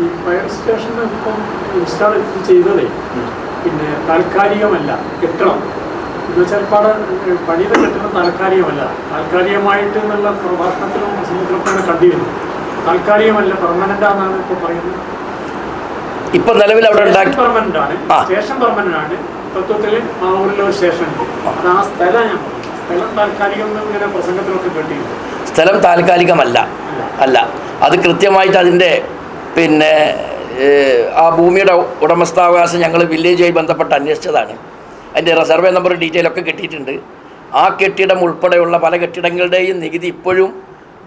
ഈ fire station ഇപ്പം install ചെയ്തതേ പിന്നെ താൽക്കാലികമല്ല, കെട്ടിടം എന്ന് വെച്ചാൽ പണിയുടെ കെട്ടിടം താൽക്കാലികമല്ല. താൽക്കാലികമായിട്ട് എന്നുള്ള പ്രഭാഷണത്തിലും പ്രസംഗത്തിലൊക്കെയാണ് കണ്ടിരുന്നത്. താൽക്കാലികമല്ല, പെർമനന്റ് ആണെന്നാണ് ഇപ്പോൾ പറയുന്നത്. ഇപ്പൊ നിലവിൽ അവിടെ പെർമനന്റ് ആണ്, സ്റ്റേഷൻ പെർമനന്റ് ആണ്. തത്വത്തിൽ മാവൂരിലെ ഒരു സ്റ്റേഷൻ ഉണ്ട്. അത് ആ സ്ഥലം ഞാൻ പറഞ്ഞു. സ്ഥലം താൽക്കാലികം ഇങ്ങനെ പ്രസംഗത്തിലൊക്കെ കേട്ടിരുന്നു. സ്ഥലം താൽക്കാലികമല്ല, അല്ല. അത് കൃത്യമായിട്ട് അതിൻ്റെ പിന്നെ ആ ഭൂമിയുടെ ഉടമസ്ഥാവകാശം ഞങ്ങൾ വില്ലേജുമായി ബന്ധപ്പെട്ട് അന്വേഷിച്ചതാണ്. അതിൻ്റെ സർവേ നമ്പർ ഡീറ്റെയിൽ ഒക്കെ കിട്ടിയിട്ടുണ്ട്. ആ കെട്ടിടം ഉൾപ്പെടെയുള്ള പല കെട്ടിടങ്ങളുടെയും നികുതി ഇപ്പോഴും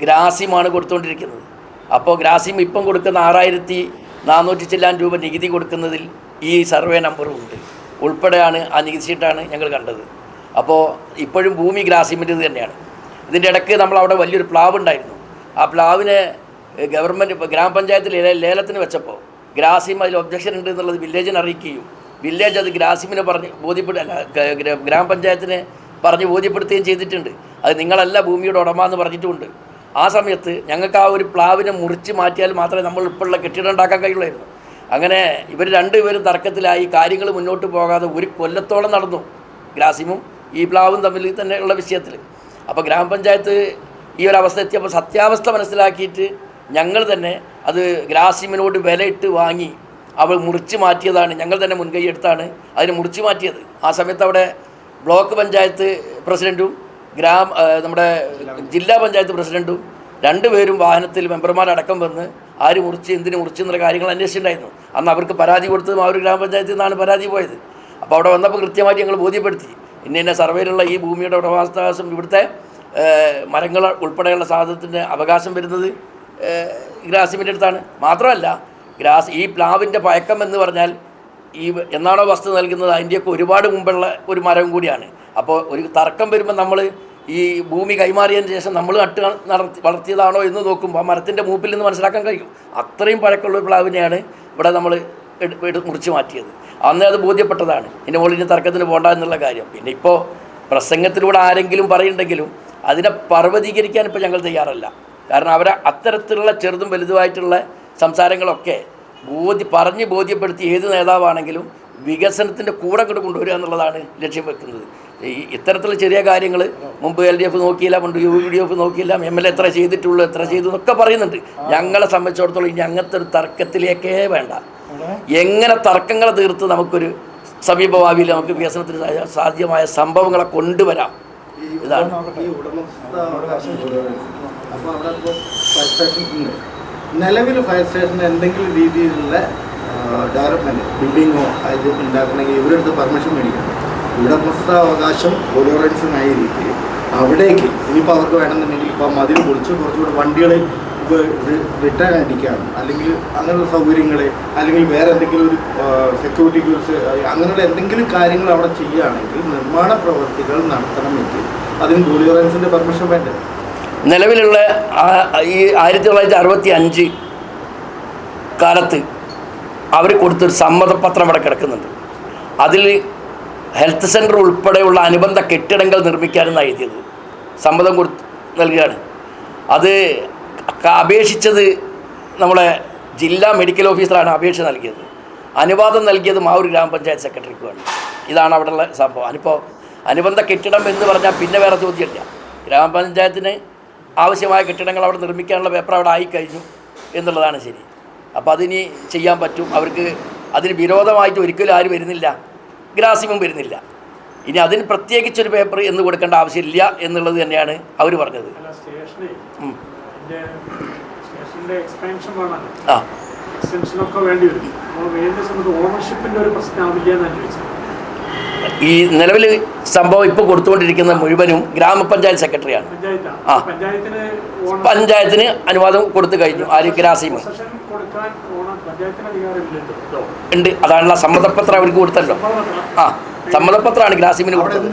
ഗ്രാസിമാണ് കൊടുത്തുകൊണ്ടിരിക്കുന്നത്. അപ്പോൾ ഗ്രാസിം ഇപ്പം കൊടുക്കുന്ന 6400 ചില്ലാൻ രൂപ നികുതി കൊടുക്കുന്നതിൽ ഈ സർവേ നമ്പറും ഉണ്ട് ഉൾപ്പെടെയാണ്. ആ നികുതി ഷീറ്റാണ് ഞങ്ങൾ കണ്ടത്. അപ്പോൾ ഇപ്പോഴും ഭൂമി ഗ്രാസിമിൻ്റെ ഇത് തന്നെയാണ്. ഇതിൻ്റെ ഇടയ്ക്ക് നമ്മളവിടെ വലിയൊരു പ്ലാവ് ഉണ്ടായിരുന്നു. ആ പ്ലാവിനെ ഗവൺമെൻറ് ഇപ്പോൾ ഗ്രാമപഞ്ചായത്തിൽ ലേലത്തിന് വെച്ചപ്പോൾ ഗ്രാസിം അതിൽ ഒബ്ജക്ഷൻ ഉണ്ട് എന്നുള്ളത് വില്ലേജിനെ അറിയിക്കുകയും വില്ലേജ് അത് ഗ്രാസിമിനെ പറഞ്ഞ് ഗ്രാമപഞ്ചായത്തിനെ പറഞ്ഞ് ബോധ്യപ്പെടുത്തുകയും ചെയ്തിട്ടുണ്ട്. അത് നിങ്ങളല്ല ഭൂമിയുടെ ഉടമ എന്ന് പറഞ്ഞിട്ടുമുണ്ട്. ആ സമയത്ത് ഞങ്ങൾക്ക് ആ ഒരു പ്ലാവിനെ മുറിച്ച് മാറ്റിയാൽ മാത്രമേ നമ്മൾ ഇപ്പോഴുള്ള കെട്ടിടം ഉണ്ടാക്കാൻ കഴിയുള്ളായിരുന്നു. അങ്ങനെ ഇവർ രണ്ടുപേരും തർക്കത്തിലായി. കാര്യങ്ങൾ മുന്നോട്ട് പോകാതെ ഒരു കൊല്ലത്തോളം നടന്നു ഗ്രാസിമും ഈ പ്ലാവും തമ്മിൽ തന്നെയുള്ള വിഷയത്തിൽ. അപ്പോൾ ഗ്രാമപഞ്ചായത്ത് ഈ ഒരു അവസ്ഥ എത്തിയപ്പോൾ സത്യാവസ്ഥ മനസ്സിലാക്കിയിട്ട് ഞങ്ങൾ തന്നെ അത് ഗ്രാസിമിനോട് വിലയിട്ട് വാങ്ങി അവൾ മുറിച്ച് മാറ്റിയതാണ്. ഞങ്ങൾ തന്നെ മുൻകൈ എടുത്താണ് അതിന് മുറിച്ച് മാറ്റിയത്. ആ സമയത്ത് അവിടെ ബ്ലോക്ക് പഞ്ചായത്ത് പ്രസിഡൻറ്റും നമ്മുടെ ജില്ലാ പഞ്ചായത്ത് പ്രസിഡൻറ്റും രണ്ടുപേരും വാഹനത്തിൽ മെമ്പർമാരടക്കം വന്ന് ആര് മുറിച്ച് എന്തിന് മുറിച്ച് എന്നുള്ള കാര്യങ്ങൾ അന്വേഷിച്ചിട്ടുണ്ടായിരുന്നു. അന്ന് അവർക്ക് പരാതി കൊടുത്തതും ആ ഒരു ഗ്രാമപഞ്ചായത്തിൽ നിന്നാണ് പരാതി പോയത്. അപ്പോൾ അവിടെ വന്നപ്പോൾ കൃത്യമായിട്ട് ഞങ്ങൾ ബോധ്യപ്പെടുത്തി ഇന്ന സർവേയിലുള്ള ഈ ഭൂമിയുടെ ഉടമസ്ഥാവകാശം ഇവിടുത്തെ മരങ്ങൾ ഉൾപ്പെടെയുള്ള സാധനത്തിൻ്റെ അവകാശം വരുന്നത് ഗ്രാസിമിൻ്റെ അടുത്താണ്. മാത്രമല്ല ഈ പ്ലാവിൻ്റെ പഴക്കം എന്ന് പറഞ്ഞാൽ ഈ എന്നാണോ വസ്തു നൽകുന്നത് അതിൻ്റെയൊക്കെ ഒരുപാട് മുമ്പുള്ള ഒരു മരം കൂടിയാണ്. അപ്പോൾ ഒരു തർക്കം വരുമ്പോൾ നമ്മൾ ഈ ഭൂമി കൈമാറിയതിന് ശേഷം നമ്മൾ വളർത്തിയതാണോ എന്ന് നോക്കുമ്പോൾ ആ മരത്തിൻ്റെ മൂപ്പിൽ നിന്ന് മനസ്സിലാക്കാൻ കഴിയും. അത്രയും പഴക്കമുള്ള ഒരു പ്ലാവിനെയാണ് ഇവിടെ നമ്മൾ മുറിച്ച് മാറ്റിയത്. അന്നേ അത് ബോധ്യപ്പെട്ടതാണ് ഇതിൻ്റെ മുകളിൽ തർക്കത്തിന് പോകണ്ട എന്നുള്ള കാര്യം. പിന്നെ ഇപ്പോൾ പ്രസംഗത്തിലൂടെ ആരെങ്കിലും പറയുന്നുണ്ടെങ്കിലും അതിനെ പർവ്വതീകരിക്കാൻ ഇപ്പോൾ ഞങ്ങൾ തയ്യാറല്ല. കാരണം അവരെ അത്തരത്തിലുള്ള ചെറുതും വലുതുമായിട്ടുള്ള സംസാരങ്ങളൊക്കെ പറഞ്ഞ് ബോധ്യപ്പെടുത്തി ഏത് നേതാവാണെങ്കിലും വികസനത്തിൻ്റെ കൂടെ കൂടെ കൊണ്ടുവരിക എന്നുള്ളതാണ് ലക്ഷ്യം വെക്കുന്നത്. ഇത്തരത്തിലുള്ള ചെറിയ കാര്യങ്ങൾ മുമ്പ് LDF നോക്കിയില്ല, മുമ്പ് UDF നോക്കിയില്ല, MLA എത്ര ചെയ്തിട്ടുള്ളൂ, എത്ര ചെയ്തു എന്നൊക്കെ പറയുന്നുണ്ട്. ഞങ്ങളെ സംബന്ധിച്ചിടത്തോളം ഇനി അങ്ങനത്തെ ഒരു തർക്കത്തിലേക്കേ വേണ്ട. എങ്ങനെ തർക്കങ്ങൾ തീർത്ത് നമുക്കൊരു സമീപഭാവിയിൽ നമുക്ക് വികസനത്തിന് സാധ്യമായ സംഭവങ്ങളെ കൊണ്ടുവരാം. ഇതാണ് നിലവിൽ ഫയർ സ്റ്റേഷന് എന്തെങ്കിലും രീതിയിലുള്ള ഡെവലപ്മെൻറ്റ് ബിൽഡിങ്ങോ അത് ഉണ്ടാക്കണമെങ്കിൽ ഇവരെടുത്ത് പെർമിഷൻ മേടിക്കണം. ഉടമസ്ഥാവകാശം ബോലോറൻസിനായ രീതിയിൽ അവിടേക്ക് ഇനിയിപ്പോൾ അവർക്ക് വേണമെന്നുണ്ടെങ്കിൽ ഇപ്പോൾ മതിൽ പൊളിച്ച് കുറച്ചുകൂടെ വണ്ടികൾ റിട്ടേൺ അടിക്കാം, അല്ലെങ്കിൽ അങ്ങനെയുള്ള സൗകര്യങ്ങൾ, അല്ലെങ്കിൽ വേറെ എന്തെങ്കിലും ഒരു സെക്യൂരിറ്റി അങ്ങനെയുള്ള എന്തെങ്കിലും കാര്യങ്ങൾ അവിടെ ചെയ്യുകയാണെങ്കിൽ നിർമ്മാണ പ്രവർത്തികൾ നടത്തണമെങ്കിൽ അതിന് ബോലോറൻസിൻ്റെ പെർമിഷൻ വേണ്ടത്. നിലവിലുള്ള ഈ 1965 കാലത്ത് അവർ കൊടുത്തൊരു സമ്മതപത്രം അവിടെ കിടക്കുന്നുണ്ട്. അതിൽ ഹെൽത്ത് സെൻറ്റർ ഉൾപ്പെടെയുള്ള അനുബന്ധ കെട്ടിടങ്ങൾ നിർമ്മിക്കാനെന്നാണ് എഴുതിയത്. സമ്മതം നൽകുകയാണ്. അത് അപേക്ഷിച്ചത് നമ്മളെ ജില്ലാ മെഡിക്കൽ ഓഫീസറാണ് അപേക്ഷ നൽകിയത്. അനുവാദം നൽകിയത് മാവൂർ ഗ്രാമപഞ്ചായത്ത് സെക്രട്ടറിക്കുമാണ്. ഇതാണ് അവിടെയുള്ള സംഭവം. അതിപ്പോൾ അനുബന്ധ കെട്ടിടം എന്ന് പറഞ്ഞാൽ പിന്നെ വേറെ ചോദ്യമില്ല. ഗ്രാമപഞ്ചായത്തിന് ആവശ്യമായ കെട്ടിടങ്ങൾ അവിടെ നിർമ്മിക്കാനുള്ള പേപ്പർ അവിടെ ആയിക്കഴിഞ്ഞു എന്നുള്ളതാണ് ശരി. അപ്പോൾ അതിനി ചെയ്യാൻ പറ്റും. അവർക്ക് അതിന് വിരോധമായിട്ട് ഒരിക്കലും ആരും വരുന്നില്ല, ഗ്രാസിമും വരുന്നില്ല. ഇനി അതിന് പ്രത്യേകിച്ചൊരു പേപ്പർ എന്ന് കൊടുക്കേണ്ട ആവശ്യമില്ല എന്നുള്ളത് തന്നെയാണ് അവർ പറഞ്ഞത്. ഈ നിലവിൽ സംഭവം ഇപ്പോൾ കൊടുത്തുകൊണ്ടിരിക്കുന്ന മുഴുവനും ഗ്രാമപഞ്ചായത്ത് സെക്രട്ടറിയാണ്. പഞ്ചായത്തിന് അനുവാദം കൊടുത്തു കഴിഞ്ഞു. ആര് ഗ്രാസിമ് ഉണ്ട്. അതാണല്ലോ സമ്മതപത്രം അവർക്ക് കൊടുത്തല്ലോ. സമ്മതപത്രമാണ് ഗ്രാസിമിന് കൊടുത്തത്.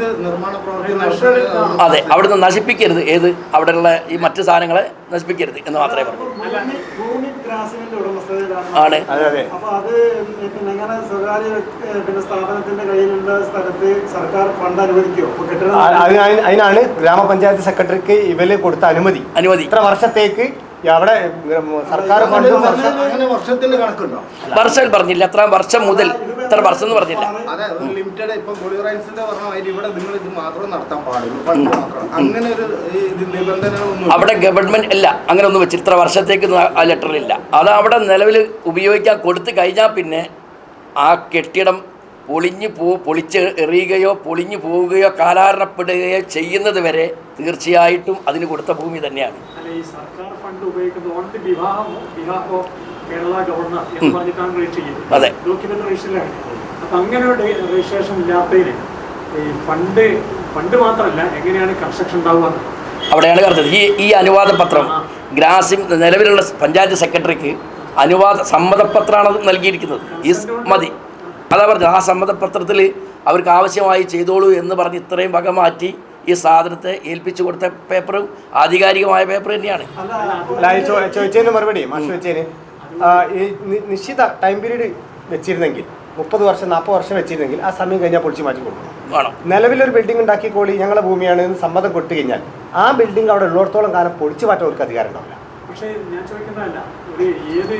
അതെ, അവിടുന്ന് നശിപ്പിക്കരുത്. ഏത് അവിടെയുള്ള ഈ മറ്റു സാധനങ്ങളെ നശിപ്പിക്കരുത് എന്ന് മാത്രമേ പറഞ്ഞു. ആണ് അതിനാണ് ഗ്രാമപഞ്ചായത്ത് സെക്രട്ടറിക്ക് ഇവര് കൊടുത്ത അനുമതി. ഇത്ര വർഷത്തേക്ക് അവിടെ സർക്കാർ ഫണ്ട് അങ്ങനെ വർഷത്തിന്റെ കണക്കുണ്ടോ? വർഷം പറഞ്ഞില്ല, എത്ര വർഷം മുതൽ ഇത്ര വർഷം എന്ന് പറഞ്ഞില്ല. അതെ, ലിമിറ്റഡ്. ഇപ്പൊ ഗോളിറൈൻസിന്റെ പറഞ്ഞ മാതിരി ഇവിടെ നിങ്ങൾ ഇത് മാത്രം നടത്താൻ പാടുള്ളൂ, ഫണ്ട് മാത്രം, അങ്ങനെ ഒരു നിബന്ധനകളൊന്നും അവിടെ ഗവൺമെന്റ് ഇല്ല, അങ്ങനെ ഒന്നും വെച്ചിട്ട് ഇത്ര വർഷത്തേക്ക് ആ ലെറ്ററിലില്ല. അത് അവിടെ നിലവിൽ ഉപയോഗിക്കാൻ കൊടുത്തു കഴിഞ്ഞാൽ പിന്നെ ആ കെട്ടിടം പൊളിച്ച് എറിയുകയോ പൊളിഞ്ഞു പോവുകയോ കാലാരണപ്പെടുകയോ ചെയ്യുന്നത് വരെ തീർച്ചയായിട്ടും അതിന് കൊടുത്ത ഭൂമി തന്നെയാണ്. ഈ സർക്കാർ ഫണ്ട് ഉപയോഗിക്കുന്നത് on the behalf of Kerala governor എന്ന് പറഞ്ഞിട്ടാണ് രജിസ്റ്റർ ചെയ്യുന്നത്. അതെ, ഡോക്യുമെന്റ് രജിസ്റ്ററിലാണ്. അപ്പം അങ്ങനെ ഒരു രജിസ്ട്രേഷൻ ഇല്ലാത്തതിന് ഈ ഫണ്ട് മാത്രമല്ല, എങ്ങനെയാണ് കൺസ്ട്രക്ഷൻ ഉണ്ടാവുക അവിടെയാണ് പറഞ്ഞത്. ഈ അനുവാദ പത്രം ഗ്രാസിം നിലവിലുള്ള പഞ്ചായത്ത് സെക്രട്ടറിക്ക് സമ്മതപത്രമാണ് അത് നൽകിയിരിക്കുന്നത്. ഈ മതി, അതാ പറഞ്ഞത്. ആ സമ്മതപത്രത്തിൽ അവർക്ക് ആവശ്യമായി ചെയ്തോളൂ എന്ന് പറഞ്ഞ് ഇത്രയും വക മാറ്റി ഈ സാധനത്തെ ഏൽപ്പിച്ചു കൊടുത്ത പേപ്പറും ആധികാരികമായ പേപ്പർ തന്നെയാണ്. ചോദിച്ചതിന് മറുപടി മാഷ് വെച്ചതിന് ഈ നിശ്ചിത ടൈം പീരീഡ് വെച്ചിരുന്നെങ്കിൽ 30 വർഷം 40 വർഷം വെച്ചിരുന്നെങ്കിൽ ആ സമയം കഴിഞ്ഞാൽ പൊളിച്ച് മാറ്റി കൊടുക്കണം. നിലവിലൊരു ബിൽഡിംഗ് ഉണ്ടാക്കിക്കോളി, ഞങ്ങളുടെ ഭൂമിയാണ് എന്ന് സമ്മതം കൊടുത്തു കഴിഞ്ഞാൽ ആ ബിൽഡിംഗ് അവിടെ ഉള്ളിടത്തോളം കാലം പൊളിച്ചു മാറ്റാൻ അവർക്ക് അധികാരം ഉണ്ടാവില്ല. പക്ഷേ ഞാൻ ചോദിക്കുന്നതല്ല, ഒരു ഏത്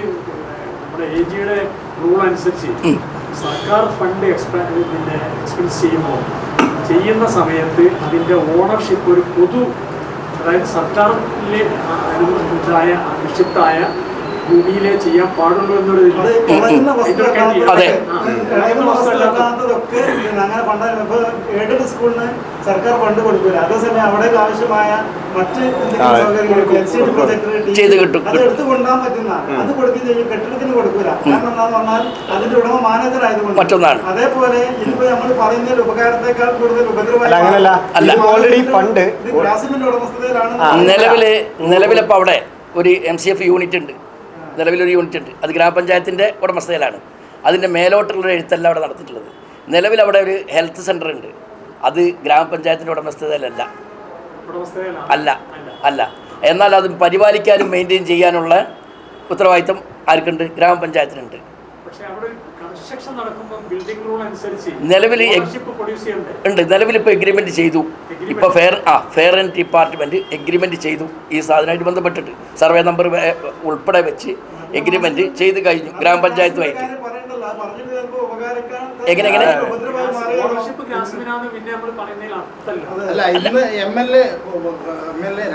നമ്മുടെ AGയുടെ റൂൾ അനുസരിച്ച് സർക്കാർ ഫണ്ട് എക്സ്പെൻസ് ചെയ്യുന്ന സമയത്ത് അതിൻ്റെ ഓണർഷിപ്പ് ഒരു അതായത് സർക്കാരിലെ നിക്ഷിപ്തായ ഭൂമിയിലേ ചെയ്യാൻ പാടുള്ളൂ എന്നൊരു എയ്ഡഡ് സ്കൂളിന് സർക്കാർ ഫണ്ട് കൊടുക്കില്ല. അതേസമയം അവിടെ ആവശ്യമായ മറ്റ് അത് എടുത്തു കൊണ്ടുപോകാൻ പറ്റുന്ന അത് കൊടുക്കുകയും ചെയ്യും, കെട്ടിടത്തിന് കൊടുക്കില്ല. കാരണം എന്താണെന്ന് പറഞ്ഞാൽ അതിന്റെ ഉടമ മാനേജർ ആയതുകൊണ്ട്. അതേപോലെ ഇതിപ്പോ നമ്മൾ പറയുന്നതിൽ ഉപകാരത്തെക്കാൾ കൂടുതൽ ഉപദ്രവം ഗ്രാസിമിന്റെ ഉടമസ്ഥതയിലാണ്. നിലവിലിപ്പോൾ അവിടെ ഒരു MCF യൂണിറ്റ് ഉണ്ട്, നിലവിലൊരു യൂണിറ്റ് ഉണ്ട്. അത് ഗ്രാമപഞ്ചായത്തിൻ്റെ ഉടമസ്ഥതയിലാണ്. അതിൻ്റെ മേലോട്ടുള്ള എഴുത്തല്ല അവിടെ നടത്തിയിട്ടുള്ളത്. നിലവിൽ അവിടെ ഒരു ഹെൽത്ത് സെൻ്റർ ഉണ്ട്, അത് ഗ്രാമപഞ്ചായത്തിൻ്റെ ഉടമസ്ഥതയിലല്ല, അല്ല. എന്നാൽ അത് പരിപാലിക്കാനും മെയിൻറ്റെയിൻ ചെയ്യാനുള്ള ഉത്തരവാദിത്തം ആർക്കുണ്ട്? ഗ്രാമപഞ്ചായത്തിനുണ്ട്. നിലവിലിപ്പോൾ എഗ്രിമെൻറ്റ് ചെയ്തു. ഇപ്പോൾ ഫെയർ ആൻഡ് ഡിപ്പാർട്ട്മെൻറ്റ് എഗ്രിമെൻറ്റ് ചെയ്തു. ഈ സാധനമായിട്ട് ബന്ധപ്പെട്ടിട്ട് സർവേ നമ്പർ ഉൾപ്പെടെ വെച്ച് എഗ്രിമെൻറ്റ് ചെയ്ത് കഴിഞ്ഞു ഗ്രാമപഞ്ചായത്തുമായിട്ട്. എങ്ങനെ അല്ല, ഇന്ന് MLA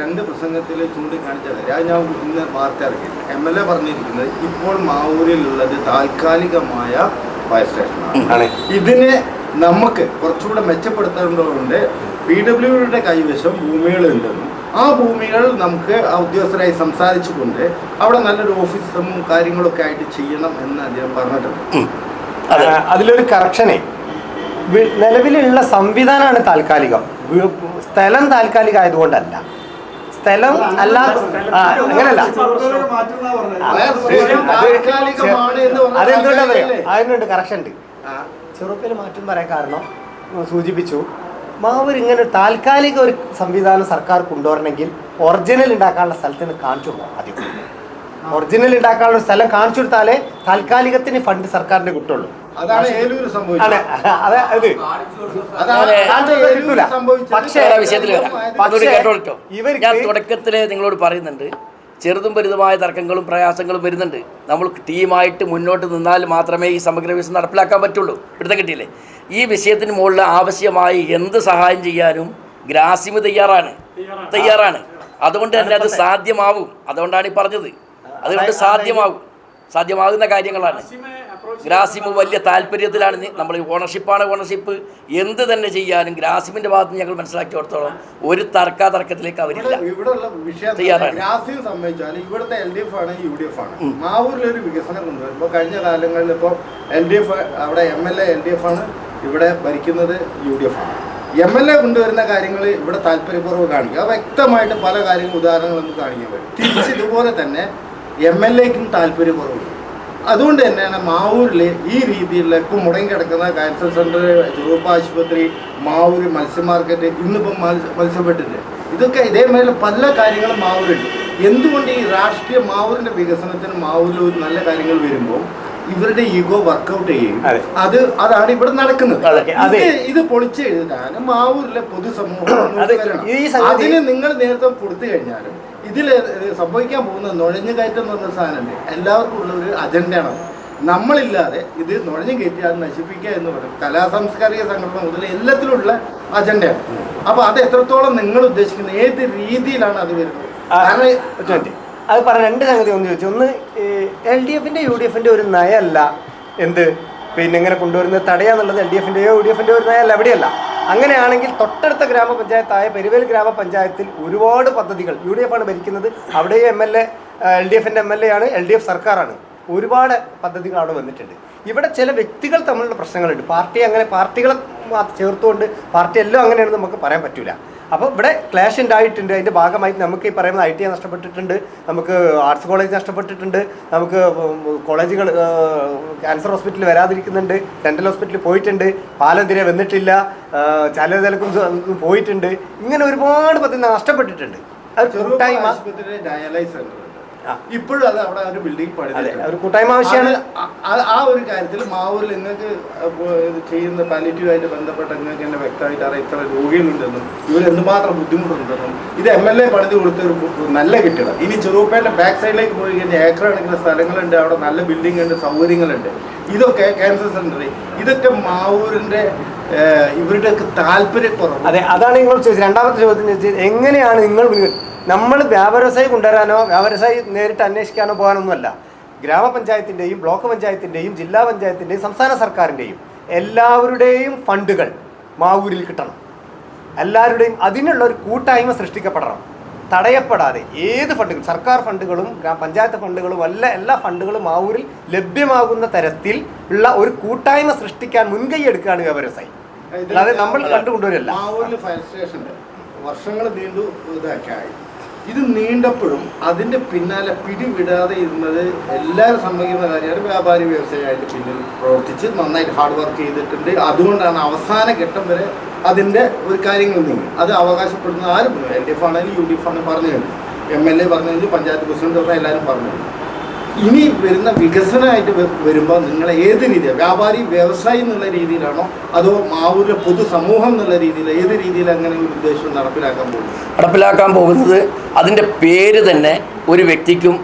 2 പ്രസംഗത്തിൽ ചൂണ്ടിക്കാണിച്ചത് ഞാൻ ഇന്ന് വാർത്ത ഇറക്കി. MLA പറഞ്ഞിരിക്കുന്നത് ഇപ്പോൾ മാവൂരിലുള്ളത് താൽക്കാലികമായ ഫയർ സ്റ്റേഷനാണ്. ഇതിനെ നമുക്ക് കുറച്ചുകൂടെ മെച്ചപ്പെടുത്തേണ്ടതുകൊണ്ട് PWDയുടെ കൈവശം ഭൂമികളുണ്ടെന്നും ആ ഭൂമികൾ നമുക്ക് ഉദ്യോഗസ്ഥരായി സംസാരിച്ചുകൊണ്ട് അവിടെ നല്ലൊരു ഓഫീസും കാര്യങ്ങളൊക്കെ ആയിട്ട് ചെയ്യണം എന്ന് അദ്ദേഹം പറഞ്ഞിട്ടുണ്ട്. അതിലൊരു കറക്ഷനെ നിലവിലുള്ള സംവിധാനമാണ് താൽക്കാലികം, സ്ഥലം താൽക്കാലിക ആയതുകൊണ്ടല്ല. സ്ഥലം അല്ല, അങ്ങനല്ല. അതെന്തുകൊണ്ടാണ് അതിനുണ്ട് കറക്ഷൻ ഉണ്ട്. ചെറുപ്പിൽ മാറ്റം പറയാൻ കാരണം സൂചിപ്പിച്ചു, മാവൂർ ഇങ്ങനെ താൽക്കാലിക ഒരു സംവിധാനം സർക്കാർ കൊണ്ടുവരണമെങ്കിൽ ഒറിജിനൽ ഉണ്ടാക്കാനുള്ള സ്ഥലത്തിന് കാണിച്ചു കൊടുക്കും. ആദ്യം ഒറിജിനൽ ഉണ്ടാക്കാനുള്ള സ്ഥലം കാണിച്ചു കൊടുത്താലേ താൽക്കാലികത്തിന് ഫണ്ട് സർക്കാരിന് കിട്ടുള്ളൂ. അതാണ് ഏലൂര് സംഭവിച്ചത്. ഞാൻ തുടക്കത്തിലെ നിങ്ങളോട് പറയുന്നുണ്ട്, ചെറുതും വലുതുമായ തർക്കങ്ങളും പ്രയാസങ്ങളും വരുന്നുണ്ട്. നമ്മൾ ടീമായിട്ട് മുന്നോട്ട് നിന്നാൽ മാത്രമേ ഈ സമഗ്ര വികസനം നടപ്പിലാക്കാൻ പറ്റുള്ളൂ. പിടുത്തം കിട്ടിയില്ലേ? ഈ വിഷയത്തിന് മുകളിൽ ആവശ്യമായി എന്ത് സഹായം ചെയ്യാനും ഗ്രാസിമ് തയ്യാറാണ്. അതുകൊണ്ട് തന്നെ അത് സാധ്യമാവും. അതുകൊണ്ടാണ് ഈ പറഞ്ഞത്. അതുകൊണ്ട് സാധ്യമാകുന്ന കാര്യങ്ങളാണ്. ഗ്രാസിമ് വലിയ താല്പര്യത്തിലാണ്. നമ്മൾ ഓണർഷിപ്പ് എന്ത് തന്നെ ചെയ്യാനും ഗ്രാസിമിന്റെ ഭാഗത്ത് നിന്ന് ഞങ്ങൾ മനസ്സിലാക്കി കൊടുത്തോളം ഒരു തർക്കത്തിലേക്ക് അവരില്ല. ഇവിടെയുള്ള വിഷയം ഗ്രാസിം സംബന്ധിച്ചാൽ ഇവിടുത്തെ LDF ആണ്, UDF ആണ്. മാവൂരിലൊരു വികസനം കൊണ്ടുവരുമ്പോൾ കഴിഞ്ഞ കാലങ്ങളിൽ ഇപ്പോൾ LDF അവിടെ MLA LDF ആണ്, ഇവിടെ ഭരിക്കുന്നത് UDF ആണ്. MLA കൊണ്ടുവരുന്ന കാര്യങ്ങൾ ഇവിടെ താല്പര്യക്കുറവ് കാണിക്കുക, വ്യക്തമായിട്ട് പല കാര്യങ്ങളും ഉദാഹരണങ്ങൾ നമുക്ക് കാണിക്കാൻ പറ്റും. തിരിച്ച് ഇതുപോലെ തന്നെ MLAക്കും താല്പര്യക്കുറവുണ്ട്. അതുകൊണ്ട് തന്നെയാണ് മാവൂരിൽ ഈ രീതിയിലുള്ള ഇപ്പോൾ മുടങ്ങി കിടക്കുന്ന ക്യാൻസർ സെൻ്റർ, ചെറുപ്പ ആശുപത്രി, മാവൂർ മത്സ്യ മാർക്കറ്റ്, ഇന്നിപ്പം മത്സ്യപ്പെട്ടിട്ട്, ഇതൊക്കെ ഇതേമാതിരി പല കാര്യങ്ങളും മാവൂരുണ്ട്. എന്തുകൊണ്ട് ഈ രാഷ്ട്രീയ മാവൂരിൻ്റെ വികസനത്തിന് മാവൂരിൽ ഒരു നല്ല കാര്യങ്ങൾ വരുമ്പോൾ ഇവരുടെ ഈഗോ വർക്കൗട്ട് ചെയ്യും. അതെ. അതാണ് ഇവിടെ നടക്കുന്നത്. അതെ. ഇത് പൊളിച്ച് എഴുതാൻ മാവൂരിലെ പൊതുസമൂഹം വരണം. ഈ സംഗതി അതിന് നിങ്ങൾ നേതൃത്വം കൊടുത്തു കഴിഞ്ഞാലും ഇതിൽ സംഭവിക്കാൻ പോകുന്ന നുഴഞ്ഞു കയറ്റം എന്ന് പറഞ്ഞ സാധനമുണ്ട്. എല്ലാവർക്കും ഉള്ള ഒരു അജണ്ടയാണ്. നമ്മളില്ലാതെ ഇത് നുഴഞ്ഞു കയറ്റി അത് നശിപ്പിക്കുക എന്ന് പറയും. കലാസാംസ്കാരിക സംഘടന മുതൽ എല്ലാത്തിലുള്ള അജണ്ടയാണ്. അപ്പൊ അത് എത്രത്തോളം നിങ്ങൾ ഉദ്ദേശിക്കുന്നത്, ഏത് രീതിയിലാണ് അത് വരുന്നത്? അത് പറഞ്ഞ രണ്ട് സംഗതി ഒന്ന് ചോദിച്ചു. ഒന്ന്, LDF UDF ഒരു നയമല്ല എന്ത് പിന്നെ ഇങ്ങനെ കൊണ്ടുവരുന്നത് തടയാന്നുള്ളത്. LDF UDF ഒരു നയമല്ല, എവിടെയല്ല. അങ്ങനെയാണെങ്കിൽ തൊട്ടടുത്ത ഗ്രാമപഞ്ചായത്തായ പെരുവേൽ ഗ്രാമപഞ്ചായത്തിൽ ഒരുപാട് പദ്ധതികൾ UDF ആണ് ഭരിക്കുന്നത്. അവിടെ MLA LDF MLA ആണ്, LDF സർക്കാരാണ്. ഒരുപാട് പദ്ധതികൾ അവിടെ വന്നിട്ടുണ്ട്. ഇവിടെ ചില വ്യക്തികൾ തമ്മിലുള്ള പ്രശ്നങ്ങളുണ്ട്. പാർട്ടികളെ ചേർത്തുകൊണ്ട് പാർട്ടി എല്ലാം അങ്ങനെയാണെന്ന് നമുക്ക് പറയാൻ പറ്റില്ല. അപ്പോൾ ഇവിടെ ക്ലാഷ് ഉണ്ടായിട്ടുണ്ട്. അതിൻ്റെ ഭാഗമായിട്ട് നമുക്ക് ഈ പറയുന്ന ITI നഷ്ടപ്പെട്ടിട്ടുണ്ട്, നമുക്ക് ആർട്സ് കോളേജ് നഷ്ടപ്പെട്ടിട്ടുണ്ട്, നമുക്ക് കോളേജുകൾ ക്യാൻസർ ഹോസ്പിറ്റലിൽ വരാതിരിക്കുന്നുണ്ട്, ഡെൻ്റൽ ഹോസ്പിറ്റലിൽ പോയിട്ടുണ്ട്, പാലം വന്നിട്ടില്ല, ചാലതലക്കും പോയിട്ടുണ്ട്. ഇങ്ങനെ ഒരുപാട് പദ്ധതി നഷ്ടപ്പെട്ടിട്ടുണ്ട്. അത് കൂട്ടായ്മ ഇപ്പോഴും അത് അവിടെ ഒരു ബിൽഡിംഗ് ഒരു കൂട്ടായ്മ ആവശ്യമാണ്. ആ ഒരു കാര്യത്തിൽ മാവൂരിൽ നിങ്ങൾക്ക് ചെയ്യുന്ന പാലിറ്റീവായിട്ട് ബന്ധപ്പെട്ട നിങ്ങൾക്ക് എന്നെ വ്യക്തമായിട്ട് അറിയാം ഇത്ര രോഗികളുണ്ടെന്നും ഇവർ എന്തുമാത്രം ബുദ്ധിമുട്ടുണ്ടെന്നും. ഇത് MLA പണിത് കൊടുത്ത ഒരു നല്ല കെട്ടിടം. ഇനി ചെറുപ്പേൻ്റെ ബാക്ക് സൈഡിലേക്ക് പോയി കഴിഞ്ഞാൽ ഏക്കർ കണക്കിന് സ്ഥലങ്ങളുണ്ട്, അവിടെ നല്ല ബിൽഡിംഗ് ഉണ്ട്, സൗകര്യങ്ങളുണ്ട്. ഇതൊക്കെ ക്യാൻസർ സെന്റർ, ഇതൊക്കെ മാവൂരിൻ്റെ ഇവരുടെയൊക്കെ താല്പര്യക്കുറവ്. അതെ, അതാണ് നിങ്ങൾ ചോദിച്ചത്. രണ്ടാമത്തെ ചോദ്യം ചോദിച്ചത്, എങ്ങനെയാണ് നമ്മൾ വ്യാപാരവ്യവസായി കൊണ്ടുവരാനോ വ്യാപാരവ്യവസായി നേരിട്ട് അന്വേഷിക്കാനോ പോകാനൊന്നുമല്ല. ഗ്രാമപഞ്ചായത്തിൻ്റെയും ബ്ലോക്ക് പഞ്ചായത്തിൻ്റെയും ജില്ലാ പഞ്ചായത്തിൻ്റെയും സംസ്ഥാന സർക്കാരിൻ്റെയും എല്ലാവരുടെയും ഫണ്ടുകൾ മാവൂരിൽ കിട്ടണം. എല്ലാവരുടെയും അതിനുള്ള ഒരു കൂട്ടായ്മ സൃഷ്ടിക്കപ്പെടണം. തടയപ്പെടാതെ ഏത് ഫണ്ടുകളും, സർക്കാർ ഫണ്ടുകളും പഞ്ചായത്ത് ഫണ്ടുകളും എല്ലാ ഫണ്ടുകളും മാവൂരിൽ ലഭ്യമാകുന്ന തരത്തിൽ ഉള്ള ഒരു കൂട്ടായ്മ സൃഷ്ടിക്കാൻ മുൻകൈ എടുക്കുകയാണ് വ്യാപാരവ്യവസായി. അല്ലാതെ നമ്മൾ കണ്ടുകൊണ്ടുവരല്ല. മാവൂരിൽ ഫയർ സ്റ്റേഷൻ വർഷങ്ങൾ നീണ്ടു ഇതാക്കിയായി. ഇത് നീണ്ടപ്പോഴും അതിൻ്റെ പിന്നാലെ പിടിവിടാതെ ഇരുന്നത് എല്ലാവരും സമ്മതിക്കുന്ന കാര്യമാണ്. വ്യാപാരി വ്യവസായമായിട്ട് പിന്നിൽ പ്രവർത്തിച്ച് നന്നായിട്ട് ഹാർഡ് വർക്ക് ചെയ്തിട്ടുണ്ട്. അതുകൊണ്ടാണ് അവസാന ഘട്ടം വരെ അതിൻ്റെ ഒരു കാര്യങ്ങൾ നീങ്ങി. അത് അവകാശപ്പെടുന്ന ആരും LDF ആണെങ്കിലും UDF ആണെങ്കിലും പറഞ്ഞു കഴിഞ്ഞു, MLA പറഞ്ഞു കഴിഞ്ഞു, പഞ്ചായത്ത് പ്രസിഡന്റ് പറഞ്ഞാൽ എല്ലാവരും പറഞ്ഞു. ഇനി വരുന്ന വികസനമായിട്ട് വരുമ്പോൾ നിങ്ങൾ ഏത് രീതിയാണ്, വ്യാപാരി വ്യവസായി എന്നുള്ള രീതിയിലാണോ അതോ മാവൂരിലെ പൊതുസമൂഹം എന്നുള്ള രീതിയിൽ, ഏത് രീതിയിൽ അങ്ങനെ ഒരു ഉദ്ദേശം നടപ്പിലാക്കാൻ പോകുന്നത്? അതിൻ്റെ പേര് തന്നെ ഒരു വ്യക്തിക്കും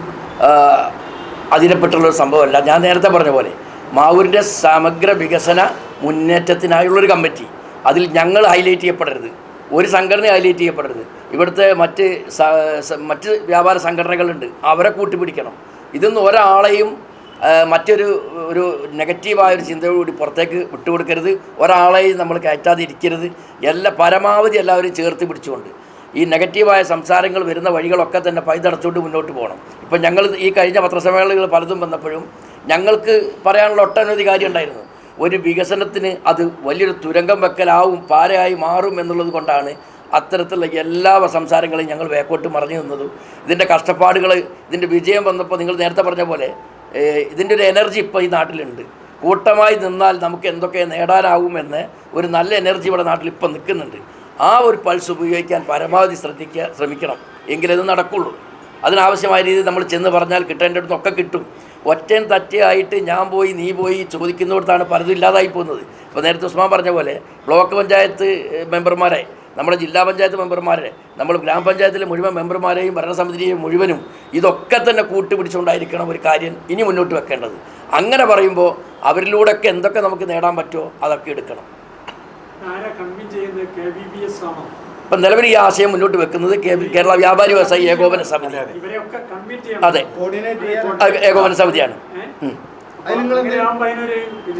അതിനെപ്പെട്ടുള്ളൊരു സംഭവമല്ല. ഞാൻ നേരത്തെ പറഞ്ഞ പോലെ മാവൂരിൻ്റെ സമഗ്ര വികസന മുന്നേറ്റത്തിനായുള്ളൊരു കമ്മിറ്റി, അതിൽ ഞങ്ങൾ ഹൈലൈറ്റ് ചെയ്യപ്പെടരുത്, ഒരു സംഘടന ഹൈലൈറ്റ് ചെയ്യപ്പെടരുത്. ഇവിടുത്തെ മറ്റ് വ്യാപാര സംഘടനകളുണ്ട്, അവരെ കൂട്ടിപ്പിടിക്കണം. ഇതൊന്നും ഒരാളെയും ഒരു നെഗറ്റീവായൊരു ചിന്തയോടുകൂടി പുറത്തേക്ക് വിട്ടുകൊടുക്കരുത്. ഒരാളെയും നമ്മൾ കയറ്റാതെ ഇരിക്കരുത്. പരമാവധി എല്ലാവരും ചേർത്ത് പിടിച്ചുകൊണ്ട് ഈ നെഗറ്റീവായ സംസാരങ്ങൾ വരുന്ന വഴികളൊക്കെ തന്നെ പൈതടച്ചുകൊണ്ട് മുന്നോട്ട് പോകണം. ഇപ്പം ഞങ്ങൾ ഈ കഴിഞ്ഞ പത്രസമ്മേളനങ്ങൾ പലതും വന്നപ്പോഴും ഞങ്ങൾക്ക് പറയാനുള്ള ഒട്ടനവധി കാര്യം ഉണ്ടായിരുന്നു. ഒരു വികസനത്തിന് അത് വലിയൊരു തുരങ്കം വെക്കലാവും, പാരയായി മാറും എന്നുള്ളത് കൊണ്ടാണ് അത്തരത്തിലുള്ള എല്ലാ സംസാരങ്ങളെയും ഞങ്ങൾ വേക്കോട്ട് മറിഞ്ഞു നിന്നതും. ഇതിൻ്റെ കഷ്ടപ്പാടുകൾ, ഇതിൻ്റെ വിജയം വന്നപ്പോൾ നിങ്ങൾ നേരത്തെ പറഞ്ഞ പോലെ ഇതിൻ്റെ ഒരു എനർജി ഇപ്പോൾ ഈ നാട്ടിലുണ്ട്. കൂട്ടമായി നിന്നാൽ നമുക്ക് എന്തൊക്കെ നേടാനാവുമെന്ന് ഒരു നല്ല എനർജി ഇവിടെ നാട്ടിൽ ഇപ്പം നിൽക്കുന്നുണ്ട്. ആ ഒരു പൾസ് ഉപയോഗിക്കാൻ പരമാവധി ശ്രമിക്കണം, എങ്കിലത് നടക്കുള്ളൂ. അതിനാവശ്യമായ രീതിയിൽ നമ്മൾ ചെന്ന് പറഞ്ഞാൽ കിട്ടേണ്ടടുത്തൊക്കെ കിട്ടും. ഒറ്റയും തറ്റയായിട്ട് ഞാൻ പോയി നീ പോയി ചോദിക്കുന്നിടത്താണ് പലതും ഇല്ലാതായി പോകുന്നത്. ഇപ്പോൾ നേരത്തെ ഉസ്മാൻ പറഞ്ഞ പോലെ ബ്ലോക്ക് പഞ്ചായത്ത് മെമ്പർമാരെ, നമ്മുടെ ജില്ലാ പഞ്ചായത്ത് മെമ്പർമാരെ, നമ്മൾ ഗ്രാമപഞ്ചായത്തിലെ മുഴുവൻ മെമ്പർമാരെയും ഭരണസമിതിയെയും മുഴുവനും ഇതൊക്കെ തന്നെ കൂട്ടുപിടിച്ചുകൊണ്ടായിരിക്കണം ഒരു കാര്യം ഇനി മുന്നോട്ട് വെക്കേണ്ടത്. അങ്ങനെ പറയുമ്പോൾ അവരിലൂടെയൊക്കെ എന്തൊക്കെ നമുക്ക് നേടാൻ പറ്റുമോ അതൊക്കെ എടുക്കണം. ഇപ്പം നിലവിൽ ഈ ആശയം മുന്നോട്ട് വെക്കുന്നത് കേരള വ്യാപാരി വ്യവസായി ഏകോപന സമിതി. അതെ, ഏകോപന സമിതിയാണ്.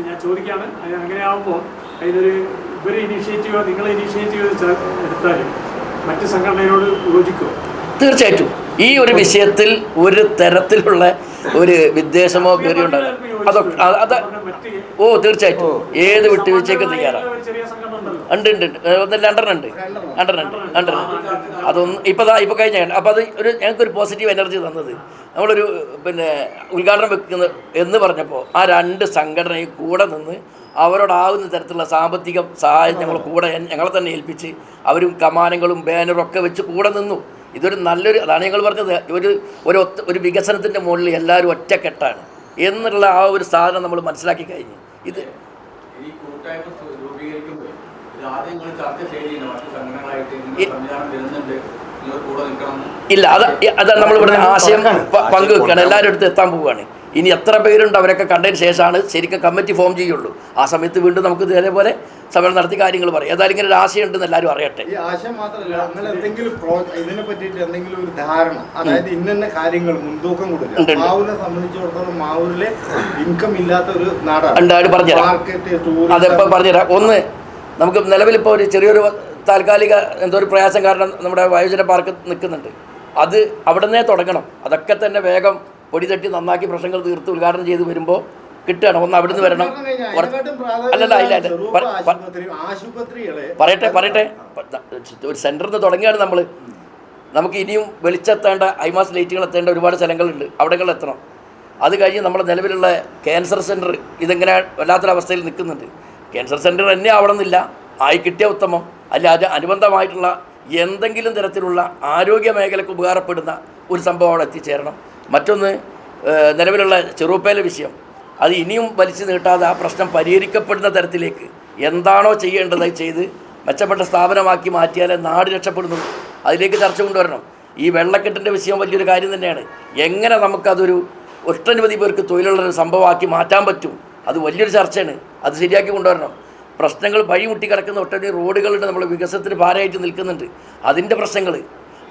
ഞാൻ ചോദിക്കാണ്, അങ്ങനെ ആകുമ്പോൾ അതിനൊരു ഇവരെ ഇനീഷ്യേറ്റീവ്, നിങ്ങളെ ഇനീഷ്യേറ്റീവ് എടുത്താലും മറ്റ് സംഘടനയോട് യോജിക്കുമോ? തീർച്ചയായിട്ടും ഈ ഒരു വിഷയത്തിൽ ഒരു തരത്തിലുള്ള ഒരു വിദ്വേഷമോ പേരുണ്ടാകും. അതൊക്കെ തീർച്ചയായിട്ടും ഏത് വിട്ടുവീഴ്ചയ്ക്കും തയ്യാറാണ്. ഉണ്ട് രണ്ടെണ്ണുണ്ട്. അതൊന്നും ഇപ്പോൾ കഴിഞ്ഞ. അപ്പോൾ അത് ഞങ്ങൾക്കൊരു പോസിറ്റീവ് എനർജി തന്നത് നമ്മളൊരു ഉദ്ഘാടനം വെക്കുന്ന എന്ന് പറഞ്ഞപ്പോൾ ആ രണ്ട് സംഘടനയും കൂടെ നിന്ന് അവരോടാവുന്ന തരത്തിലുള്ള സാമ്പത്തിക സഹായം ഞങ്ങളെ തന്നെ ഏൽപ്പിച്ച് അവരും കമാനങ്ങളും ബാനറും ഒക്കെ വെച്ച് കൂടെ നിന്നു. ഇതൊരു നല്ലൊരു, അതാണ് ഞങ്ങൾ പറഞ്ഞത്, ഒരു വികസനത്തിൻ്റെ മുകളിൽ എല്ലാവരും ഒറ്റക്കെട്ടാണ്. എന്നുള്ള ആ ഒരു സാധനം നമ്മൾ മനസ്സിലാക്കി കഴിഞ്ഞു. ഇത് ഈ കൂട്ടായ്മ രൂപീകരിക്കുമ്പോൾ ഇത് ആദ്യം നിങ്ങൾ ചർച്ച ചെയ്തിരുന്നു മറ്റു സംഘടനകളായിട്ട് ഇങ്ങനെ സംവിധാനം വരുന്നുണ്ട്, നിങ്ങൾ കൂടെ നിൽക്കണം. ഇല്ല, അതാണ് നമ്മളിവിടെ ആശയം പങ്കുവെക്കുകയാണ്, എല്ലാവരും അടുത്ത് എത്താൻ പോവുകയാണ്. ഇനി എത്ര പേരുണ്ട് അവരൊക്കെ കണ്ടതിന് ശേഷമാണ് ശരിക്കും കമ്മിറ്റി ഫോം ചെയ്യുള്ളൂ. ആ സമയത്ത് വീണ്ടും നമുക്ക് ഇതേപോലെ സമരം നടത്തി കാര്യങ്ങൾ പറയും. ഏതായാലും ഇങ്ങനെ ഒരു ആശയം ഉണ്ടെന്ന് എല്ലാവരും അറിയട്ടെ. ഈ ആശയം മാത്രമല്ല, നിങ്ങൾ എന്തെങ്കിലും ഇതിനെ പറ്റിയിട്ട് എന്തെങ്കിലും ഒരു ധാരണ, അതായത് ഇന്ന കാര്യങ്ങൾ മുൻതൂക്കം കൊടുക്കുക. മാവൂരിനെ സംബന്ധിച്ചിടത്തോളം മാവൂരിലെ ഇൻകം ഇല്ലാത്ത ഒരു നാടാണ്. പറഞ്ഞുതരാം, അതെപ്പോൾ പറഞ്ഞുതരാം. ഒന്ന്, നമുക്ക് നിലവിലിപ്പോൾ ഒരു ചെറിയൊരു താൽക്കാലിക എന്തോ ഒരു പ്രയാസം കാരണം നമ്മുടെ വയോജന പാർക്ക് നിൽക്കുന്നുണ്ട്. അത് അവിടെ നിന്നേ തുടങ്ങണം. അതൊക്കെ തന്നെ വേഗം പൊടി തട്ടി നന്നാക്കി പ്രശ്നങ്ങൾ തീർത്ത് ഉദ്ഘാടനം ചെയ്ത് വരുമ്പോൾ കിട്ടുകയാണ്. ഒന്ന് അവിടുന്ന് വരണം. അല്ലല്ല, പറയട്ടെ ഒരു സെൻറ്ററിൽ നിന്ന് തുടങ്ങിയാണ് നമ്മൾ. നമുക്ക് ഇനിയും വെളിച്ചെത്തേണ്ട ഐമാസ് ലൈറ്റുകൾ എത്തേണ്ട ഒരുപാട് സ്ഥലങ്ങളുണ്ട്, അവിടെകൾ എത്തണം. അത് കഴിഞ്ഞ് നമ്മുടെ നിലവിലുള്ള ക്യാൻസർ സെൻറ്റർ ഇതെങ്ങനെ വല്ലാത്തൊരവസ്ഥയിൽ നിൽക്കുന്നുണ്ട്. ക്യാൻസർ സെൻറ്റർ തന്നെ ആവണമെന്നില്ല, ആയി കിട്ടിയ ഉത്തമം. അല്ല, അത് അനുബന്ധമായിട്ടുള്ള എന്തെങ്കിലും തരത്തിലുള്ള ആരോഗ്യ മേഖലയ്ക്ക് ഉപകാരപ്പെടുന്ന ഒരു സംഭവം അവിടെ എത്തിച്ചേരണം. മറ്റൊന്ന്, നിലവിലുള്ള ചെറുപ്പയിലെ വിഷയം അത് ഇനിയും വലിച്ചു നീട്ടാതെ ആ പ്രശ്നം പരിഹരിക്കപ്പെടുന്ന തരത്തിലേക്ക് എന്താണോ ചെയ്യേണ്ടത് ചെയ്ത് മെച്ചപ്പെട്ട സ്ഥാപനമാക്കി മാറ്റിയാലേ നാട് രക്ഷപ്പെടുന്നു. അതിലേക്ക് ചർച്ച കൊണ്ടുവരണം. ഈ വെള്ളക്കെട്ടിൻ്റെ വിഷയം വലിയൊരു കാര്യം തന്നെയാണ്. എങ്ങനെ നമുക്കതൊരു ഒട്ടനവധി പേർക്ക് തൊഴിലുള്ളൊരു സംഭവമാക്കി മാറ്റാൻ പറ്റും, അത് വലിയൊരു ചർച്ചയാണ്. അത് ശരിയാക്കി കൊണ്ടുവരണം. പ്രശ്നങ്ങൾ വഴിമുട്ടി കിടക്കുന്ന ഒട്ടനവധി റോഡുകളുണ്ട്, നമ്മൾ വികസനത്തിന് ഭാരമായിട്ട് നിൽക്കുന്നുണ്ട്. അതിൻ്റെ പ്രശ്നങ്ങൾ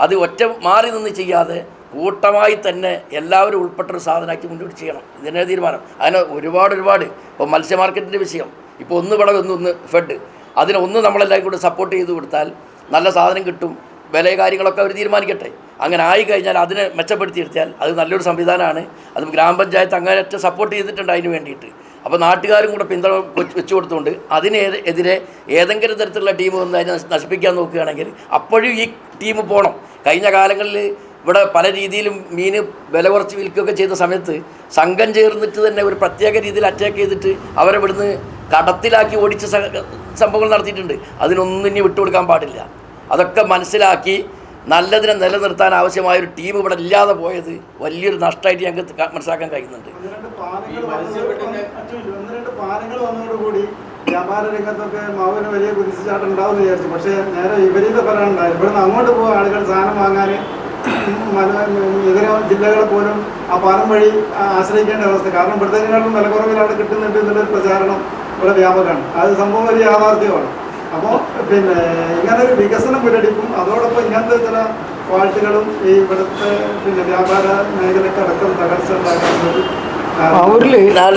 അത് ഒറ്റ മാറി നിന്ന് ചെയ്യാതെ കൂട്ടമായി തന്നെ എല്ലാവരും ഉൾപ്പെട്ടൊരു സാധനമാക്കി മുന്നോട്ട് ചെയ്യണം. ഇതിനെ തീരുമാനം. അതിന് ഒരുപാട് ഇപ്പോൾ മത്സ്യ മാർക്കറ്റിൻ്റെ വിഷയം, ഇപ്പോൾ ഒന്ന് വിളവ് ഒന്ന് ഫെഡ്, അതിനൊന്ന് നമ്മളെല്ലാവരും കൂടെ സപ്പോർട്ട് ചെയ്ത് കൊടുത്താൽ നല്ല സാധനം കിട്ടും. വില കാര്യങ്ങളൊക്കെ അവർ തീരുമാനിക്കട്ടെ. അങ്ങനെ ആയിക്കഴിഞ്ഞാൽ അതിനെ മെച്ചപ്പെടുത്തിയെടുത്താൽ അത് നല്ലൊരു സംവിധാനമാണ്. അത് ഗ്രാമപഞ്ചായത്ത് അങ്ങേയറ്റം സപ്പോർട്ട് ചെയ്തിട്ടുണ്ട് അതിന് വേണ്ടിയിട്ട്. അപ്പോൾ നാട്ടുകാരും കൂടെ പിന്തുണ വെച്ചു കൊടുത്തുകൊണ്ട് അതിനെതിരെ ഏതെങ്കിലും തരത്തിലുള്ള ടീം വന്ന് അതിനെ നശിപ്പിക്കാൻ നോക്കുകയാണെങ്കിൽ അപ്പോഴും ഈ ടീം പോകണം. കഴിഞ്ഞ കാലങ്ങളിൽ ഇവിടെ പല രീതിയിലും മീൻ വില കുറച്ച് വിൽക്കുകയൊക്കെ ചെയ്ത സമയത്ത് സംഘം ചേർന്നിട്ട് തന്നെ ഒരു പ്രത്യേക രീതിയിൽ അറ്റാക്ക് ചെയ്തിട്ട് അവരെ ഇവിടുന്ന് കടത്തിലാക്കി ഓടിച്ച സംഭവങ്ങൾ നടത്തിയിട്ടുണ്ട്. അതിനൊന്നും ഇനി വിട്ടുകൊടുക്കാൻ പാടില്ല. അതൊക്കെ മനസ്സിലാക്കി നല്ലതിനെ നിലനിർത്താൻ ആവശ്യമായൊരു ടീം ഇവിടെ ഇല്ലാതെ പോയത് വലിയൊരു നഷ്ടമായിട്ട് ഞങ്ങൾക്ക് മനസ്സിലാക്കാൻ കഴിയുന്നുണ്ട്. പാലങ്ങൾ വന്നതോടുകൂടി വ്യാപാര രംഗത്തൊക്കെ മാവിന് വലിയ കുതിച്ചുചാട്ടം ഉണ്ടാവും വിചാരിച്ചു. പക്ഷേ നേരെ വിപരീത ഫലം ഉണ്ടായി. ഇവിടുന്ന് അങ്ങോട്ട് പോകുക ആളുകൾ സാധനം വാങ്ങാൻ ഇതര ജില്ലകളെ പോലും ആ പാലം വഴി ആശ്രയിക്കേണ്ട അവസ്ഥ. കാരണം ഇവിടുത്തേക്കാളും വിലക്കുറവിൽ അവിടെ കിട്ടുന്നുണ്ട് എന്നുള്ളൊരു പ്രചാരണം ഇവിടെ വ്യാപകമാണ്. അത് സംഭവം വലിയ യാഥാർത്ഥ്യമാണ്. അപ്പോൾ ഇങ്ങനെ ഒരു വികസനം പുരടിക്കും. അതോടൊപ്പം ഇങ്ങനത്തെ ചില ഫാൾട്ടുകളും ഈ ഇവിടുത്തെ വ്യാപാര മേഖലയ്ക്ക് അടക്കം തകർച്ച ഉണ്ടാക്കുന്നത്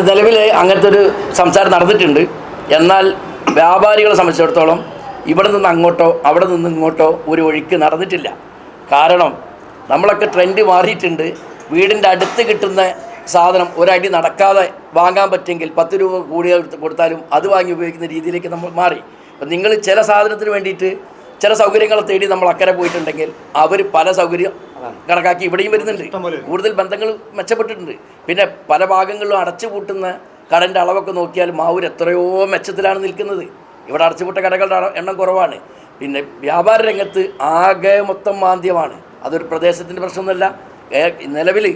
നിലവിൽ അങ്ങനത്തെ ഒരു സംസാരം നടന്നിട്ടുണ്ട്. എന്നാൽ വ്യാപാരികളെ സംബന്ധിച്ചിടത്തോളം ഇവിടെ നിന്ന് അങ്ങോട്ടോ അവിടെ നിന്ന് ഇങ്ങോട്ടോ ഒരു ഒഴുക്ക് നടന്നിട്ടില്ല. കാരണം നമ്മളൊക്കെ ട്രെൻഡ് മാറിയിട്ടുണ്ട്. വീടിൻ്റെ അടുത്ത് കിട്ടുന്ന സാധനം ഒരടി നടക്കാതെ വാങ്ങാൻ പറ്റുമെങ്കിൽ 10 രൂപ കൂടി കൊടുത്താലും അത് വാങ്ങി ഉപയോഗിക്കുന്ന രീതിയിലേക്ക് നമ്മൾ മാറി. അപ്പം നിങ്ങൾ ചില സാധനത്തിന് വേണ്ടിയിട്ട് ചില സൗകര്യങ്ങളെ തേടി നമ്മൾ അക്കരെ പോയിട്ടുണ്ടെങ്കിൽ അവർ പല സൗകര്യം കണക്കാക്കി ഇവിടെയും വരുന്നുണ്ട്. കൂടുതൽ ബന്ധങ്ങൾ മെച്ചപ്പെട്ടിട്ടുണ്ട്. പിന്നെ പല ഭാഗങ്ങളിലും അടച്ചുപൂട്ടുന്ന കടൻ്റെ അളവൊക്കെ നോക്കിയാൽ മാവൂർ എത്രയോ മെച്ചത്തിലാണ് നിൽക്കുന്നത്. ഇവിടെ അടച്ചുപൂട്ട കടകളുടെ എണ്ണം കുറവാണ്. പിന്നെ വ്യാപാര രംഗത്ത് ആകെ മൊത്തം മാന്ദ്യമാണ്. അതൊരു പ്രദേശത്തിൻ്റെ പ്രശ്നമൊന്നുമല്ല. നിലവിൽ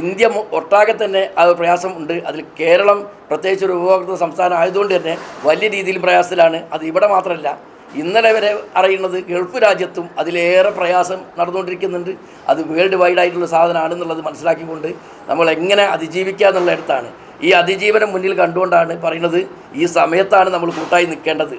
ഇന്ത്യ ഒട്ടാകെ തന്നെ ആ പ്രയാസം ഉണ്ട്. അതിൽ കേരളം പ്രത്യേകിച്ച് ഒരു ഉപഭോക്തൃ സംസ്ഥാനം ആയതുകൊണ്ട് തന്നെ വലിയ രീതിയിൽ പ്രയാസത്തിലാണ്. അത് ഇവിടെ മാത്രമല്ല, ഇന്നലെ വരെ അറിയുന്നത് ഗൾഫ് രാജ്യത്തും അതിലേറെ പ്രയാസം നടന്നുകൊണ്ടിരിക്കുന്നുണ്ട്. അത് വേൾഡ് വൈഡായിട്ടുള്ള സാധനമാണെന്നുള്ളത് മനസ്സിലാക്കിക്കൊണ്ട് നമ്മൾ എങ്ങനെ അതിജീവിക്കുക എന്നുള്ളിടത്താണ്. ഈ അതിജീവനം മുന്നിൽ കണ്ടുകൊണ്ടാണ് പറയുന്നത് ഈ സമയത്താണ് നമ്മൾ കൂട്ടായി നിൽക്കേണ്ടത്.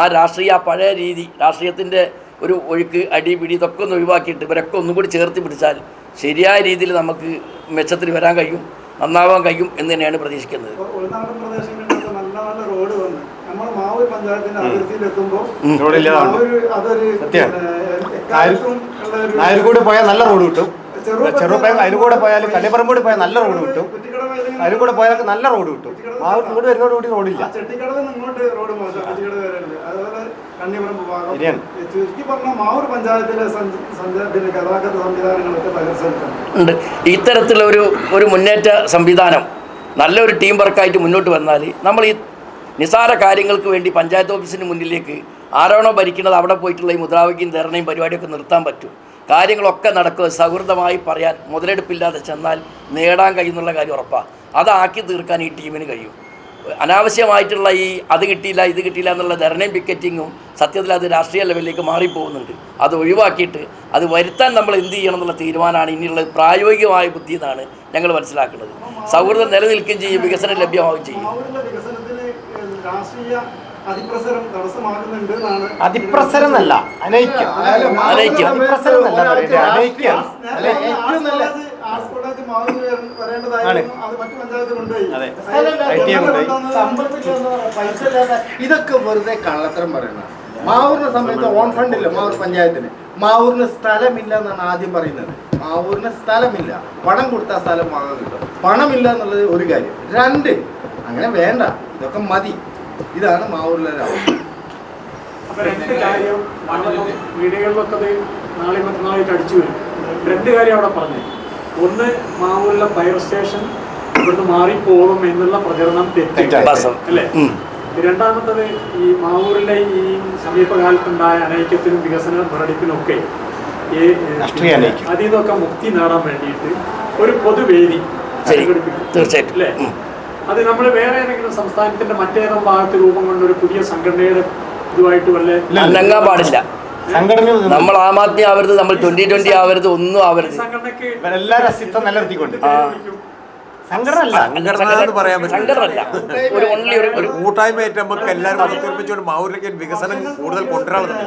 ആ രാഷ്ട്രീയ പഴയ രീതി, രാഷ്ട്രീയത്തിൻ്റെ ഒരു ഒഴുക്ക്, അടി പിടി ഇതൊക്കെ ഒന്ന് ഒഴിവാക്കിയിട്ട് ഇവരൊക്കെ ഒന്നും കൂടി ചേർത്ത് പിടിച്ചാൽ ശരിയായ രീതിയിൽ നമുക്ക് മെച്ചത്തിൽ വരാൻ കഴിയും, നന്നാവാൻ കഴിയും എന്ന് തന്നെയാണ് പ്രതീക്ഷിക്കുന്നത്. ഉൾനാടൻ പ്രദേശങ്ങളിലൊക്കെ നല്ല നല്ല റോഡ് വന്ന് നമ്മൾ മാവൂർ പഞ്ചായത്തിന്റെ അതിർത്തിയിലെത്തുമ്പോൾ നായർകൂടെ പോയാൽ നല്ല റോഡ് കിട്ടും. ചെറുപ്പം അതിലൂടെ പോയാൽ കല്ലിപ്പറമ്പൂടി പോയാൽ നല്ല റോഡ് കിട്ടും. അതിലൂടെ പോയാൽ നല്ല റോഡ് കിട്ടും. മാവൂർ ഇങ്ങോട്ട് വരുന്നതോടുകൂടി റോഡില്ല. ചെട്ടിക്കടവിൽ ഇങ്ങോട്ട് റോഡ് മോശം. അതുപോലെ കണ്ണിപ്പറമ്പ് ഭാഗം ചുരുക്കി പറഞ്ഞാൽ മാവൂർ പഞ്ചായത്തിലെ ഗതാഗത സംവിധാനങ്ങളൊക്കെ തകർച്ചയുണ്ട്. ഇത്തരത്തിലുള്ള ഒരു മുന്നേറ്റ സംവിധാനം നല്ലൊരു ടീം വർക്കായിട്ട് മുന്നോട്ട് വന്നാൽ നമ്മൾ ഈ നിസാര കാര്യങ്ങൾക്ക് വേണ്ടി പഞ്ചായത്ത് ഓഫീസിന് മുന്നിലേക്ക് ആരാണോ ഭരിക്കുന്നത് അവിടെ പോയിട്ടുള്ള ഈ മുദ്രാവാക്യം ധരണയും പരിപാടിയൊക്കെ നിർത്താൻ പറ്റും. കാര്യങ്ങളൊക്കെ നടക്കുക സൗഹൃദമായി പറയാൻ മുതലെടുപ്പില്ലാതെ ചെന്നാൽ നേടാൻ കഴിയുന്നുള്ള കാര്യം ഉറപ്പാണ്. അതാക്കി തീർക്കാൻ ഈ ടീമിന് കഴിയും. അനാവശ്യമായിട്ടുള്ള ഈ അത് കിട്ടിയില്ല ഇത് കിട്ടിയില്ല എന്നുള്ള ധരണയും പിക്കറ്റിങ്ങും സത്യത്തിൽ അത് രാഷ്ട്രീയ ലെവലിലേക്ക് മാറിപ്പോകുന്നുണ്ട്. അത് ഒഴിവാക്കിയിട്ട് അത് വരുത്താൻ നമ്മൾ എന്ത് ചെയ്യണം എന്നുള്ള തീരുമാനമാണ് ഇനിയുള്ളത്. പ്രായോഗികമായ ബുദ്ധി എന്നാണ് ഞങ്ങൾ മനസ്സിലാക്കുന്നത്. സൗഹൃദം നിലനിൽക്കുകയും ചെയ്യും, വികസനം ലഭ്യമാവുകയും ചെയ്യും. അതിപ്രസരം എന്നല്ല, അനൈക്യം. അതിപ്രസരം എന്നല്ല പറയുന്നത്, അനൈക്യം. ഇതൊക്കെ വെറുതെ കള്ളത്തരം പറയണം. മാവൂരിനെ സമയത്ത് ഓൺ ഫണ്ടില്ല മാവൂർ പഞ്ചായത്തിന്. മാവൂരിന് സ്ഥലമില്ല എന്നാണ് ആദ്യം പറയുന്നത്. മാവൂരിന് സ്ഥലമില്ല, പണം കൊടുത്താൽ സ്ഥലം വാങ്ങാൻ കിട്ടും. പണമില്ല എന്നുള്ളത് ഒരു കാര്യം. 2, അങ്ങനെ വേണ്ട, ഇതൊക്കെ മതി. ഇതാണ് മാവൂരിലെ അവസ്ഥ. അപ്പൊ 2 കാര്യം വീടുകളിലൊക്കെ നാളെ മറ്റന്നാളായിട്ട് അടിച്ചു വരും. 2 കാര്യം അവിടെ പറഞ്ഞു. ഒന്ന്, മാവൂരിലെ ഫയർ സ്റ്റേഷൻ ഇവിടുന്ന് മാറിപ്പോകും എന്നുള്ള പ്രചരണം തെറ്റാണ് അല്ലേ. രണ്ടാമത്തത്, ഈ മാവൂരിലെ ഈ സമീപകാലത്തുണ്ടായ അനൈക്യത്തിനും വികസന മുരടിപ്പിനും ഒക്കെ അതിൽ നിന്നൊക്കെ മുക്തി നേടാൻ വേണ്ടിയിട്ട് ഒരു പൊതുവേദി തീർച്ചയായിട്ടും അല്ലേ. അത് നമ്മൾ വേറെ ഏതെങ്കിലും സംസ്ഥാനത്തിന്റെ മറ്റേതെങ്കിലും ഭാഗത്ത് രൂപം കൊണ്ട ഒരു പുതിയ സംഘടനയുടെ ഇതുമായിട്ട് വല്ല അനങ്ങാൻ പാടില്ല. നമ്മൾ ആം ആദ്മി ആവരുത്, നമ്മൾ 2020 ആവരുത്, ഒന്നും ആവരുത്. സംഘടനക്ക് എല്ലാവരും അസ്തിത്വം നിലനിർത്തിക്കൊണ്ട് ഒരു ഓൺലി ഒരു കൂട്ടായ്മയായിട്ട് നമുക്ക് എല്ലാവരും ഒത്തൊരുമിച്ചുകൊണ്ട് മാവൂരിലേക്ക് വികസനം കൂടുതൽ കൊണ്ടുവരാറുണ്ട്.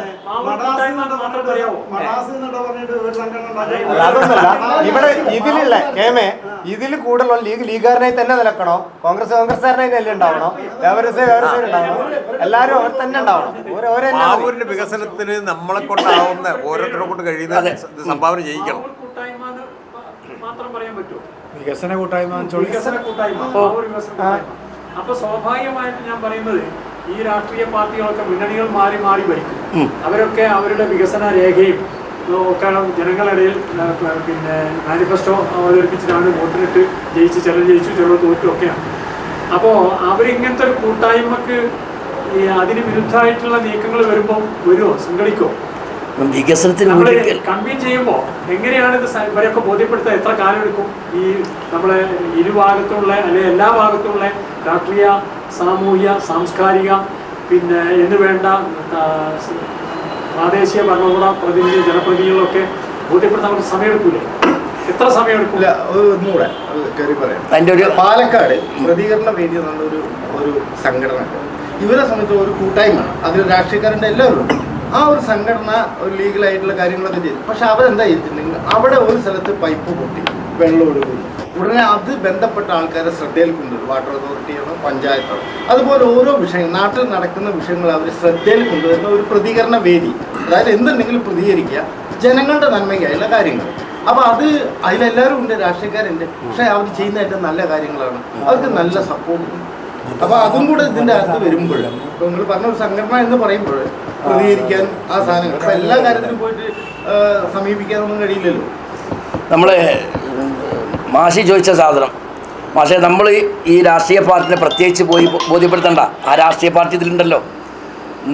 അതൊന്നല്ല, ഇവിടെ ഇതിലുള്ള ഇതിൽ കൂടുതലുള്ള ലീഗുകാരനായി തന്നെ നിലക്കണോ, കോൺഗ്രസ്സുകാരനായി തന്നെ ഉണ്ടാവണോ, ഉണ്ടാവണോ, എല്ലാവരും അവർ തന്നെ ഉണ്ടാവണം. മാവൂരിന്റെ വികസനത്തിന് നമ്മളെ കൊണ്ടാവുന്ന ഓരോരുത്തരെ കൊണ്ട് കഴിയുന്ന സംഭാവന ചെയ്യിക്കണം. മാത്രം പറയാൻ പറ്റുമോ? വികസന കൂട്ടായ്മ. അപ്പൊ സ്വാഭാവികമായിട്ട് ഞാൻ പറയുന്നത്, ഈ രാഷ്ട്രീയ പാർട്ടികളൊക്കെ മുന്നണികൾ മാറി മാറി ഭരിക്കും. അവരൊക്കെ അവരുടെ വികസന രേഖയും ഒക്കെ ജനങ്ങളിടയിൽ പിന്നെ മാനിഫെസ്റ്റോ അവതരിപ്പിച്ചിട്ടാണ് വോട്ടിനിട്ട് ജയിച്ച്, ചിലർ ജയിച്ചു ചിലർ തോറ്റു ഒക്കെയാണ്. അപ്പോൾ അവരിങ്ങനത്തെ ഒരു കൂട്ടായ്മക്ക് അതിന് വിരുദ്ധമായിട്ടുള്ള നീക്കങ്ങൾ വരുമോ, സംഘടിക്കോ? വികസനത്തിന് കൺവീൻ ചെയ്യുമ്പോൾ എങ്ങനെയാണ് ഇത് ഇവരെയൊക്കെ ബോധ്യപ്പെടുത്താൻ എത്ര കാലം എടുക്കും? ഈ നമ്മളെ ഇരുഭാഗത്തുള്ള അല്ലെങ്കിൽ എല്ലാ ഭാഗത്തുള്ള രാഷ്ട്രീയ, സാമൂഹ്യ, സാംസ്കാരിക പിന്നെ എന്ന് വേണ്ട പ്രാദേശിക ഭരണകൂട പ്രതിനിധി, ജനപ്രതിനിധികളൊക്കെ ബോധ്യപ്പെടുത്താൻ നമുക്ക് സമയമെടുക്കൂലേ? എത്ര സമയം എടുക്കില്ല? ഒന്നുകൂടെ കയറി പറയാം. പാലക്കാട് പ്രതികരണ വേദി എന്നുള്ള ഒരു സംഘടന ഉണ്ട്. ഇവരെ സംബന്ധിച്ച് ഒരു കൂട്ടായ്മ, അതിൽ രാഷ്ട്രീയക്കാരൻ്റെ എല്ലാവരും ആ ഒരു സംഘടന ഒരു ലീഗലായിട്ടുള്ള കാര്യങ്ങളൊക്കെ ചെയ്തു. പക്ഷെ അവരെന്താ ചെയ്തിട്ടുണ്ടെങ്കിൽ അവിടെ ഒരു സ്ഥലത്ത് പൈപ്പ് പൊട്ടി വെള്ളം ഒഴുകുന്നു. ഉടനെ അത് ബന്ധപ്പെട്ട ആൾക്കാരെ ശ്രദ്ധയിൽ കൊണ്ടുവരും. വാട്ടർ അതോറിറ്റിയാണോ പഞ്ചായത്തോ, അതുപോലെ ഓരോ വിഷയങ്ങൾ, നാട്ടിൽ നടക്കുന്ന വിഷയങ്ങൾ അവർ ശ്രദ്ധയിൽ കൊണ്ടുവരുന്ന ഒരു പ്രതികരണ വേദി. അതായത് എന്തുണ്ടെങ്കിലും പ്രതികരിക്കുക, ജനങ്ങളുടെ നന്മയ്ക്കായുള്ള കാര്യങ്ങൾ. അപ്പോൾ അതിലെല്ലാവരും ഉണ്ട്, രാഷ്ട്രീയക്കാരുണ്ട്. പക്ഷേ അവർ ചെയ്യുന്ന ഏറ്റവും നല്ല കാര്യങ്ങളാണ്, അവർക്ക് നല്ല സപ്പോർട്ട് ഉണ്ട്. അപ്പോൾ അതും കൂടെ ഇതിൻ്റെ അകത്ത് വരുമ്പോൾ, ഇപ്പോൾ നിങ്ങൾ പറഞ്ഞ ഒരു സംഘടന എന്ന് പറയുമ്പോൾ പ്രതികരിക്കാനും ആ സാധനങ്ങൾ അപ്പോൾ എല്ലാ കാര്യത്തിലും പോയിട്ട് സമീപിക്കാനൊന്നും കഴിയില്ലല്ലോ. നമ്മൾ മാഷി ചോദിച്ച സാധനം, മാഷെ നമ്മൾ ഈ രാഷ്ട്രീയ പാർട്ടിനെ പ്രത്യേകിച്ച് പോയി ബോധ്യപ്പെടുത്തണ്ട. ആ രാഷ്ട്രീയ പാർട്ടി ഇതിലുണ്ടല്ലോ.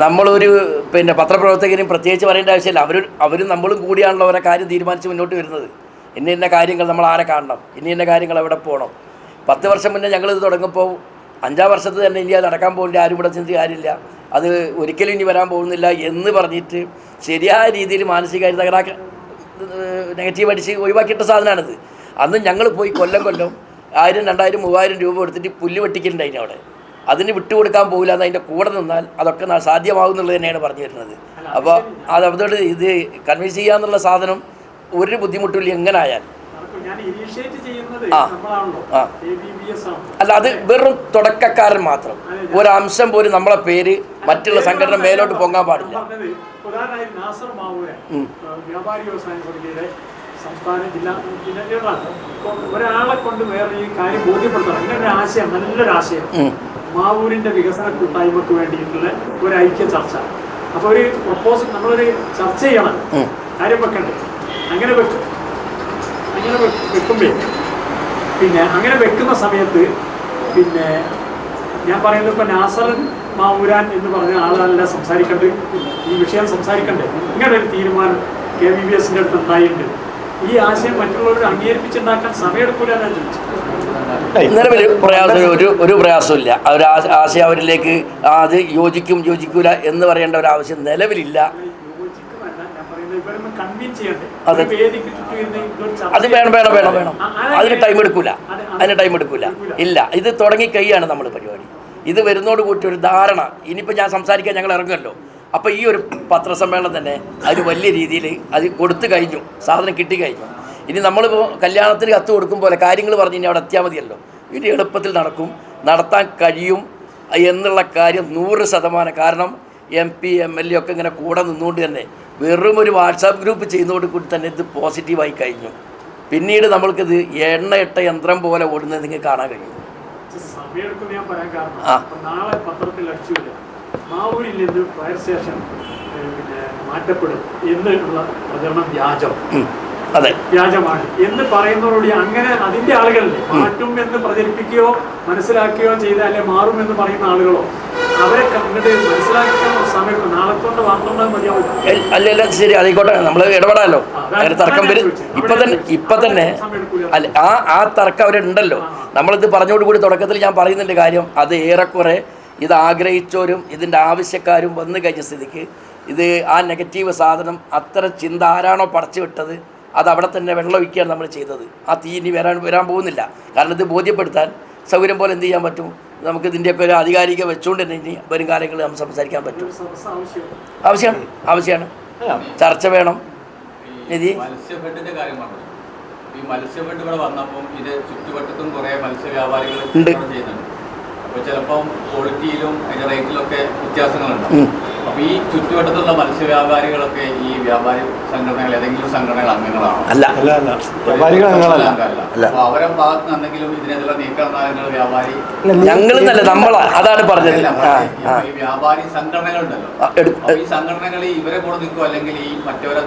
നമ്മളൊരു പിന്നെ പത്രപ്രവർത്തകനും പ്രത്യേകിച്ച് പറയേണ്ട ആവശ്യമില്ല. അവരും നമ്മളും കൂടിയാണല്ലോ ഓരോ കാര്യം തീരുമാനിച്ച് മുന്നോട്ട് വരുന്നത്. ഇന്ന കാര്യങ്ങൾ നമ്മൾ ആരെ കാണണം, ഇന്ന കാര്യങ്ങൾ എവിടെ പോകണം. 10 വർഷം മുന്നേ ഞങ്ങളിത് തുടങ്ങുമ്പോൾ 5-ാം വർഷത്തിൽ തന്നെ ഇനി അത് നടക്കാൻ പോകില്ല, ആരും ഇവിടെ ചിന്തിച്ച് കാര്യമില്ല, അത് ഒരിക്കലും ഇനി വരാൻ പോകുന്നില്ല എന്ന് പറഞ്ഞിട്ട് ശരിയായ രീതിയിൽ മാനസികമായി തകരാക്ക നെഗറ്റീവ് അടിച്ച് ഒഴിവാക്കിയിട്ട സാധനമാണിത്. അന്ന് ഞങ്ങൾ പോയി കൊല്ലം 1000, 2000, 3000 രൂപ കൊടുത്തിട്ട് പുല്ല് വെട്ടിക്കലുണ്ടായിരുന്നു അവിടെ. അതിന് വിട്ടുകൊടുക്കാൻ പോകില്ല എന്ന് അതിൻ്റെ കൂടെ നിന്നാൽ അതൊക്കെ സാധ്യമാകും എന്നുള്ളത് തന്നെയാണ് പറഞ്ഞു വരുന്നത്. അപ്പോൾ അതോട് ഇത് കൺവിൻസ് ചെയ്യാന്നുള്ള സാധനം ഒരു ബുദ്ധിമുട്ടില്ല എങ്ങനെ ആയാൽ. അല്ല, അത് വെറും തുടക്കക്കാരൻ മാത്രം. ഒരംശം പോലും നമ്മളെ പേര് മറ്റുള്ള സംഘടന മേലോട്ട് പൊങ്ങാൻ പാടില്ല. സംസ്ഥാന ജില്ലാ ഒരാളെ കൊണ്ട് വേറെ ഈ കാര്യം ബോധ്യപ്പെടുത്തണം. ഇങ്ങനെ ഒരു ആശയം, നല്ലൊരു ആശയം, മാവൂരിന്റെ വികസന കൂട്ടായ്മക്ക് വേണ്ടിയിട്ടുള്ള ഒരു ഐക്യ ചർച്ച. അപ്പൊ ഒരു പ്രപ്പോസൽ നമ്മളൊരു ചർച്ച ചെയ്യണം, കാര്യം വെക്കണ്ടേ. അങ്ങനെ വെക്കുമ്പോ പിന്നെ അങ്ങനെ വെക്കുന്ന സമയത്ത് പിന്നെ ഞാൻ പറയുന്നത് ഇപ്പൊ നാസറൻ മാവൂരാൻ എന്ന് പറഞ്ഞ ആളല്ല സംസാരിക്കണ്ടേ, ഈ വിഷയം സംസാരിക്കണ്ടേ. ഇങ്ങനെ ഒരു തീരുമാനം KVBSന്റെ അടുത്ത് ഉണ്ടായിട്ടുണ്ട്. ഈ ആശയം മറ്റുള്ളവർ അംഗീകരിപ്പിച്ചുണ്ടാക്കാൻ സമയമെടുക്കൂല എന്നാണ് ചോദിച്ചത്. നിലവിൽ പ്രയാസം ഒരു പ്രയാസമില്ല. അവർ ആശയം അവരിലേക്ക് അത് യോജിക്കൂല എന്ന് പറയേണ്ട ഒരു ആവശ്യം നിലവിലില്ല. അത് വേണം. അതിന് ടൈം എടുക്കൂല. ഇല്ല, ഇത് തുടങ്ങിക്കഴിയാണ് നമ്മൾ പരിപാടി. ഇത് വരുന്നോട് കൂട്ടി ഒരു ധാരണ. ഇനിയിപ്പോൾ ഞാൻ സംസാരിക്കാൻ ഞങ്ങൾ ഇറങ്ങുമല്ലോ, അപ്പോൾ ഈ ഒരു പത്രസമ്മേളനം തന്നെ അത് വലിയ രീതിയിൽ അത് കൊടുത്തു കഴിഞ്ഞു, സാധനം കിട്ടിക്കഴിഞ്ഞു. ഇനി നമ്മളിപ്പോൾ കല്യാണത്തിന് കത്ത് കൊടുക്കും പോലെ കാര്യങ്ങൾ പറഞ്ഞ് ഇനി അവിടെ എത്തിയാൽ മതിയല്ലോ. ഇത് എളുപ്പത്തിൽ നടത്താൻ കഴിയും എന്നുള്ള കാര്യം 100%. കാരണം MP MLA ഒക്കെ ഇങ്ങനെ കൂടെ നിന്നുകൊണ്ട് തന്നെ വെറും ഒരു വാട്സാപ്പ് ഗ്രൂപ്പ് ചെയ്യുന്നതോട് കൂടി തന്നെ ഇത് പോസിറ്റീവായി കഴിഞ്ഞു. പിന്നീട് നമ്മൾക്കിത് എണ്ണയിട്ട യന്ത്രം പോലെ ഓടുന്നത് നിങ്ങൾക്ക് കാണാൻ കഴിയും. സമയമെടുക്കും ഞാൻ പറയാൻ കാരണം നാളെ പത്രത്തിൽ അടിച്ചുവില്ല, മാവൂരിൽ നിന്ന് ഫയർ സ്റ്റേഷൻ മാറ്റപ്പെടും എന്നുള്ള പ്രചരണം വ്യാജമാണ് എന്ന് പറയുന്നതോടുകൂടി അങ്ങനെ അതിന്റെ ആളുകളിലെ മാറ്റും എന്ന് പ്രചരിപ്പിക്കുകയോ മനസ്സിലാക്കുകയോ ചെയ്താലേ മാറും എന്ന് പറയുന്ന ആളുകളോ അവരെ കണ്ടിട്ട് മനസ്സിലാക്കാൻ സമയം നാളെക്കൊണ്ട് വാർത്തണ്ടാൽ മതിയാവും. അല്ല ശരി, ആയിക്കോട്ടെ, നമ്മൾ ഇടപെടാമല്ലോ. അതിന് തർക്കം വരും ഇപ്പൊ തന്നെ അല്ല ആ തർക്കം അവരുണ്ടല്ലോ. നമ്മളിത് പറഞ്ഞോടുകൂടി തുടക്കത്തിൽ ഞാൻ പറയുന്നതിൻ്റെ കാര്യം അത് ഏറെക്കുറെ ഇത് ആഗ്രഹിച്ചവരും ഇതിൻ്റെ ആവശ്യക്കാരും വന്നു കഴിഞ്ഞ സ്ഥിതിക്ക് ഇത് ആ നെഗറ്റീവ് സാധനം അത്ര ചിന്ത ആരാണോ പടച്ചു വിട്ടത് അത് അവിടെ തന്നെ വെള്ളമൊഴിക്കുകയാണ് നമ്മൾ ചെയ്തത്. ആ തീ ഇനി വരാൻ പോകുന്നില്ല. കാരണം ഇത് ബോധ്യപ്പെടുത്താൻ സൗകര്യം പോലെ എന്ത് ചെയ്യാൻ പറ്റും, നമുക്ക് ഇതിൻ്റെയൊക്കെ ഒരു ആധികാരിക വെച്ചുകൊണ്ട് തന്നെ ഇനി വരും കാലങ്ങളിൽ നമുക്ക് സംസാരിക്കാൻ പറ്റും. ആവശ്യമാണ് ചർച്ച വേണം. നിധി മത്സ്യഫെഡിന്റെ കാര്യമാണ്. ഈ മത്സ്യഫെഡ് ഇവിടെ വന്നപ്പം ഇത് ചുറ്റുവട്ടത്തും കുറേ മത്സ്യവ്യാപാരികൾ ചെയ്യുന്നുണ്ട്. അപ്പോൾ ചിലപ്പം ക്വാളിറ്റിയിലും അതിൻ്റെ റേറ്റിലൊക്കെ വ്യത്യാസങ്ങളുണ്ട്. അപ്പോൾ ഈ ചുറ്റുവട്ടത്തുള്ള മത്സ്യവ്യാപാരികളൊക്കെ ഈ വ്യാപാരി സംഘടനകൾ ഏതെങ്കിലും സംഘടനകൾ അംഗങ്ങളാണോ? അല്ല. അപ്പോൾ അവരെ ഭാഗത്ത് എന്തെങ്കിലും ഇതിനെതിരെ നീക്കം വ്യാപാരി ഞങ്ങളെന്നല്ല നമ്മളാ, അതാണ് പറഞ്ഞത്. ഈ വ്യാപാരി സംഘടനകളുണ്ടല്ലോ, ഈ സംഘടനകൾ ഇവരെ കൂടെ നിൽക്കും അല്ലെങ്കിൽ ഈ മറ്റവരെ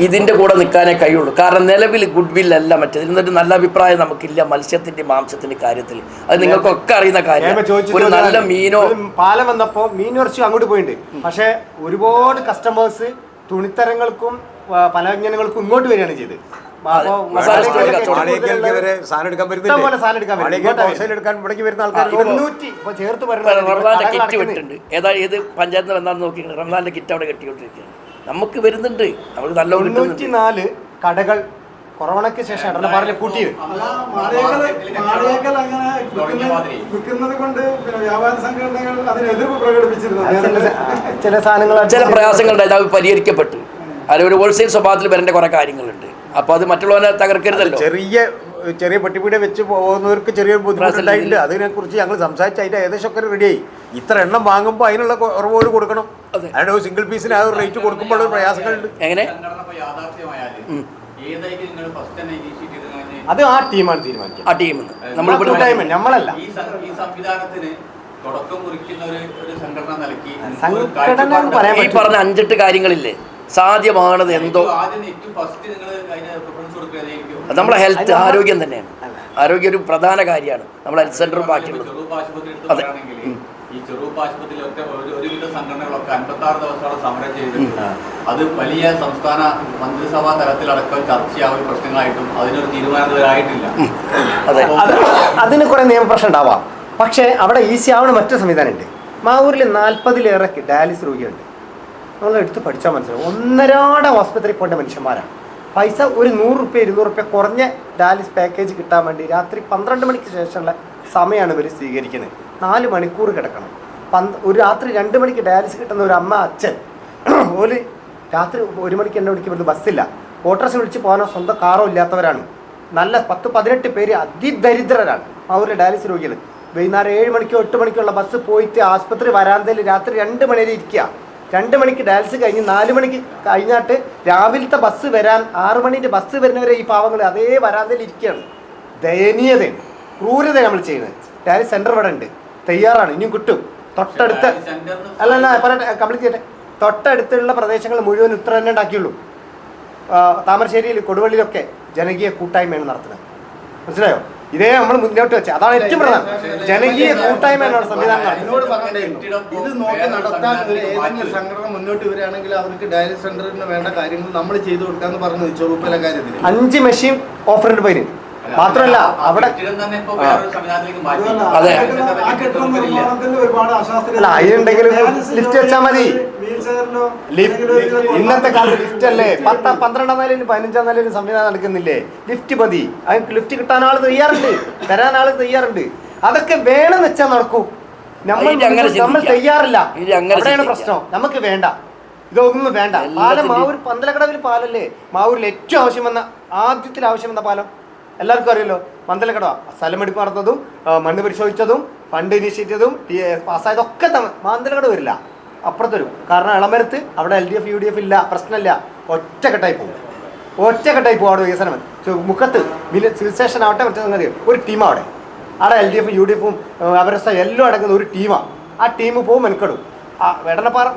ഇതിൻ്റെ കൂടെ നിൽക്കാനേ കഴിയുള്ളൂ. കാരണം നിലവിൽ ഗുഡ് വില്ലല്ല മറ്റേത്. ഇതിനൊരു നല്ല അഭിപ്രായം നമുക്കില്ല മത്സ്യത്തിൻ്റെ മാംസത്തിൻ്റെ കാര്യത്തിൽ. അത് നിങ്ങൾക്കൊക്കെ അറിയുന്ന കാര്യം. ഒരു നല്ല മീനോ പാലം വന്നപ്പോൾ മീൻ കുറച്ച് അങ്ങോട്ട് പോയിട്ടുണ്ട്. പക്ഷേ ഒരുപാട് കസ്റ്റമേഴ്സ് തുണിത്തരങ്ങൾക്കും പലവ്യഞ്ജനങ്ങൾക്കും ഇങ്ങോട്ട് വരികയാണ് ചെയ്തത്. റംസാന്റെ കിറ്റ് വിട്ടുണ്ട്. ഏത് പഞ്ചായത്ത് എന്താണെന്ന് നോക്കി റംസാന്റെ കിറ്റ് അവിടെ കെട്ടിക്കൊണ്ടിരിക്കുകയാണ്. നമുക്ക് വരുന്നുണ്ട്, നമുക്ക് നല്ല 94 കടകൾ കൊറോണയ്ക്ക് ശേഷം ഇടനപ്പാടിൽ കൂട്ടിയത്. വിൽക്കുന്നത് കൊണ്ട് വ്യാപാര സംഘടനകൾ അതിന് എതിർപ്പ് പ്രകടിപ്പിച്ചിരുന്നു. ചില സാധനങ്ങൾ ചില പ്രയാസങ്ങളുണ്ടായത് അത് പരിഹരിക്കപ്പെട്ടു. അതിൽ ഒരു ഹോൾസെയിൽ സ്വഭാവത്തിൽ വരേണ്ട കുറെ കാര്യങ്ങളുണ്ട്. അപ്പോൾ അത് മറ്റുള്ളവരെ തകർക്കരുതല്ലോ. ചെറിയ പെട്ടിപ്പീടെ വെച്ച് പോകുന്നവർക്ക് ചെറിയൊരു ബുദ്ധിമുട്ടുണ്ടായില്ല. അതിനെക്കുറിച്ച് ഞങ്ങൾ സംസാരിച്ച് അതിൻ്റെ ഏകദേശമൊക്കെ റെഡിയായി. ഇത്ര എണ്ണം വാങ്ങുമ്പോൾ അതിനുള്ള കുറവ് കൊടുക്കണം. അതിൻ്റെ ഒരു സിംഗിൾ പീസിന് ആ ഒരു റേറ്റ് കൊടുക്കുമ്പോൾ പ്രയാസങ്ങളുണ്ട്. എങ്ങനെ അത് ആ ടീമാണ് തീരുമാനിക്കുക. ആ ടീം നമ്മൾ നമ്മളല്ല. ഈ സംവിധാനത്തിന് തുടക്കം കുറിക്കുന്ന ഒരു സംഘടന നൽകി ഈ പറഞ്ഞ 5-8 കാര്യങ്ങളില്ലേ സാധ്യമാണത് എന്തോ. നമ്മളെ ഹെൽത്ത് ആരോഗ്യം തന്നെയാണ്. ആരോഗ്യം ഒരു പ്രധാന കാര്യമാണ്. നമ്മളെ ഹെൽത്ത് സെന്ററും ബാക്കിയുള്ളത്. അതെ, ഈ ചെറുപ്പ് ആശുപത്രിയിലൊക്കെ ഒരുവിധ സംഘടനകളൊക്കെ 56 ദിവസത്തോളം സമരം ചെയ്തിട്ടുണ്ട്. അത് വലിയ സംസ്ഥാന മന്ത്രിസഭാ തലത്തിലടക്കം ചർച്ചയാവുന്ന പ്രശ്നങ്ങളായിട്ടും അതിനൊരു തീരുമാനം ഇതുവരായിട്ടില്ല. അതിന് കുറെ നിയമപ്രശ്നം ഉണ്ടാവാം. പക്ഷേ അവിടെ ഈസി ആവുന്ന മറ്റൊരു സംവിധാനമുണ്ട്. മാവൂരിൽ 40-ലേറെ ഡയാലിസിസ് രോഗിയുണ്ട്. നമ്മൾ എടുത്ത് പഠിച്ചാൽ മനസ്സിലാവും. 1.5 ആസ്പത്രിയിൽ പോകേണ്ട മനുഷ്യന്മാരാണ്. പൈസ ഒരു 100 രൂപ 200 രൂപ കുറഞ്ഞ ഡയാലിസിസ് പാക്കേജ് കിട്ടാൻ വേണ്ടി രാത്രി 12 മണിക്ക് ശേഷമുള്ള സമയമാണ് ഇവർ സ്വീകരിക്കുന്നത്. 4 മണിക്കൂർ കിടക്കണം. ഒരു രാത്രി 2 മണിക്ക് ഡയാലിസിസ് കിട്ടുന്ന ഒരു അമ്മ അച്ഛൻ ഒരു രാത്രി 1 മണിക്ക് 2 മണിക്ക് ഇവിടുന്ന് ബസ്സില്ല, ഓട്ടോറിക്ഷ വിളിച്ച് പോകാനോ സ്വന്തം കാറോ ഇല്ലാത്തവരാണ്. നല്ല 10-18 പേര് അതിദരിദ്രരാണ് അവരുടെ ഡയാലിസിസ് രോഗികൾ. വൈകുന്നേരം 7 മണിക്കോ 8 മണിക്കോ ഉള്ള ബസ് പോയിട്ട് ആശുപത്രി വരാന്തയിൽ രാത്രി 2 മണി വരെ ഇരിക്കുക. 2 മണിക്ക് ഡയാലിസിസ് കഴിഞ്ഞ് 4 മണിക്ക് കഴിഞ്ഞാട്ട് രാവിലത്തെ ബസ് വരാൻ 6 മണിൻ്റെ ബസ് വരുന്നവരെ ഈ പാവങ്ങൾ അതേ വരാന്തയിൽ ഇരിക്കുകയാണ്. ദയനീയതയാണ്, ക്രൂരത നമ്മൾ ചെയ്യുന്നത്. ഡയാലിസിസ് സെൻറ്റർ ഇവിടെ ഉണ്ട്, തയ്യാറാണ്, ഇനിയും കിട്ടും. തൊട്ടടുത്ത് അല്ലല്ല പറയട്ടെ, കംപ്ലീറ്റ് ചെയ്യട്ടെ. തൊട്ടടുത്തുള്ള പ്രദേശങ്ങൾ മുഴുവൻ ഇത്ര തന്നെ ഉണ്ടാക്കിയുള്ളൂ. താമരശ്ശേരിയിൽ കൊടുവള്ളിയിലൊക്കെ ജനകീയ കൂട്ടായ്മയാണ് നടത്തുന്നത്. മനസ്സിലായോ? ഇതേ നമ്മൾ മുന്നോട്ട് വെച്ചത്. അതാണ് ഏറ്റവും പ്രധാനം. ജനകീയ കൂട്ടായ്മ എന്നുള്ള സംവിധാനം നടത്തുന്നത്. എന്നോട് പറഞ്ഞിട്ടുണ്ടായിരുന്നു ഇത് നോക്കി നടത്താൻ ഒരു ഏതെങ്കിലും സംഘടന മുന്നോട്ട് വരികയാണെങ്കിൽ അവർക്ക് ഡയാലിസിസ് സെന്ററിന് വേണ്ട കാര്യങ്ങൾ നമ്മൾ ചെയ്തു കൊടുക്കാന്ന് പറഞ്ഞു ചെറുപ്പല കാര്യത്തിൽ 5 മെഷീൻ ഓഫർ ഉണ്ട് പൈന്. മാത്രമല്ല അവിടെ കെട്ടിടം തന്നെ ഇപ്പൊ വേറൊരു സംവിധാനത്തിലേക്ക് മാറ്റി. അതെ. ആ കെട്ടിട നിർമ്മാണത്തിൽ ഒരുപാട് അശാസ്ത്രീയത. അല്ല, അതിനുണ്ടെങ്കിൽ ലിഫ്റ്റ് വെച്ചാൽ മതി. വീൽചെയറിലോ ഇന്നത്തെ കാലത്ത് ലിഫ്റ്റ് അല്ലേ 10, 12 നിലയിലും 15 നിലയിലും സംവിധാനം നടക്കുന്നില്ലേ? ലിഫ്റ്റ് മതി. അതിന് ലിഫ്റ്റ് കിട്ടാൻ ആൾ തയ്യാറുണ്ട്, തരാൻ ആൾ തയ്യാറുണ്ട്. അതൊക്കെ വേണം വെച്ചാൽ നടക്കും. നമ്മൾ തയ്യാറില്ല. അവിടെയാണ് പ്രശ്നം. നമുക്ക് വേണ്ട, ഇതൊന്നും വേണ്ട. പാലം മാവൂർ പന്തലക്കടവിൽ പാലല്ലേ മാവൂരിൽ ഏറ്റവും ആവശ്യം വന്ന ആവശ്യം വന്ന പാലം എല്ലാവർക്കും അറിയല്ലോ. പന്തലക്കടവ സ്ഥലമെടുപ്പ് നടന്നതും മണ്ണ് പരിശോധിച്ചതും ഫണ്ട് ഇനിഷ്യേറ്റ് ചെയ്തതും പാസ്സായതൊക്കെ പന്തലക്കടവ് വരില്ല, അപ്പുറത്തൊരു. കാരണം ഇളമരത്ത് അവിടെ LDF UDF ഇല്ല, പ്രശ്നമില്ല. ഒറ്റക്കെട്ടായി പോകും അവിടെ വികസനം. മുഖത്ത് സിവിൽ സ്റ്റേഷൻ ആവട്ടെ മറ്റേ സംഗതി ഒരു ടീം അവിടെ LDF UDF അവരസ്ഥ എല്ലാം അടങ്ങുന്ന ഒരു ടീമാണ്. ആ ടീം പോകും മെനക്കെടും. വെടനപ്പാറ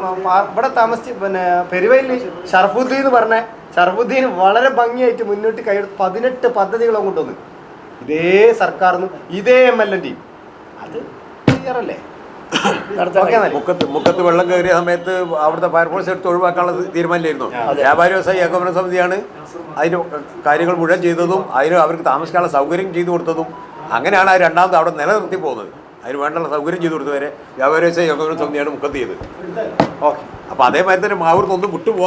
ഇവിടെ താമസിച്ച് പിന്നെ പെരുവയിൽ ഷർഫുദ്ദീൻ എന്ന് പറഞ്ഞ ഷർഫുദ്ദീൻ വളരെ ഭംഗിയായിട്ട് മുന്നോട്ട് കൈയെടുത്ത് 18 പദ്ധതികൾ കൊണ്ടുവന്നു. ഇതേ സർക്കാരിനും ഇതേ MLA അത് ക്ലിയറല്ലേ? മുക്കത്ത് വെള്ളം കയറിയ സമയത്ത് അവിടുത്തെ ഫയർഫോഴ്സ് എടുത്ത് ഒഴിവാക്കാനുള്ള തീരുമാനമായിരുന്നു. വ്യാപാരി വ്യവസായ ഏകോപന സമിതിയാണ് അതിന് കാര്യങ്ങൾ മുഴുവൻ ചെയ്തതും അതിന് അവർക്ക് താമസിക്കാനുള്ള സൗകര്യം ചെയ്തു കൊടുത്തതും. അങ്ങനെയാണ് ആ രണ്ടാമത് അവിടെ നിലനിർത്തി പോകുന്നത്. അതിന് വേണ്ടുള്ള സൗകര്യം ചെയ്തു കൊടുത്തവരെ വ്യാപാരി വ്യവസായ ഏകോപന സമിതിയാണ് മുക്കത്ത് ചെയ്തത്. ഓക്കെ, അപ്പോൾ അതേമാതിരി തന്നെ മാവൂർന്നൊന്നും വിട്ടുപോകാൻ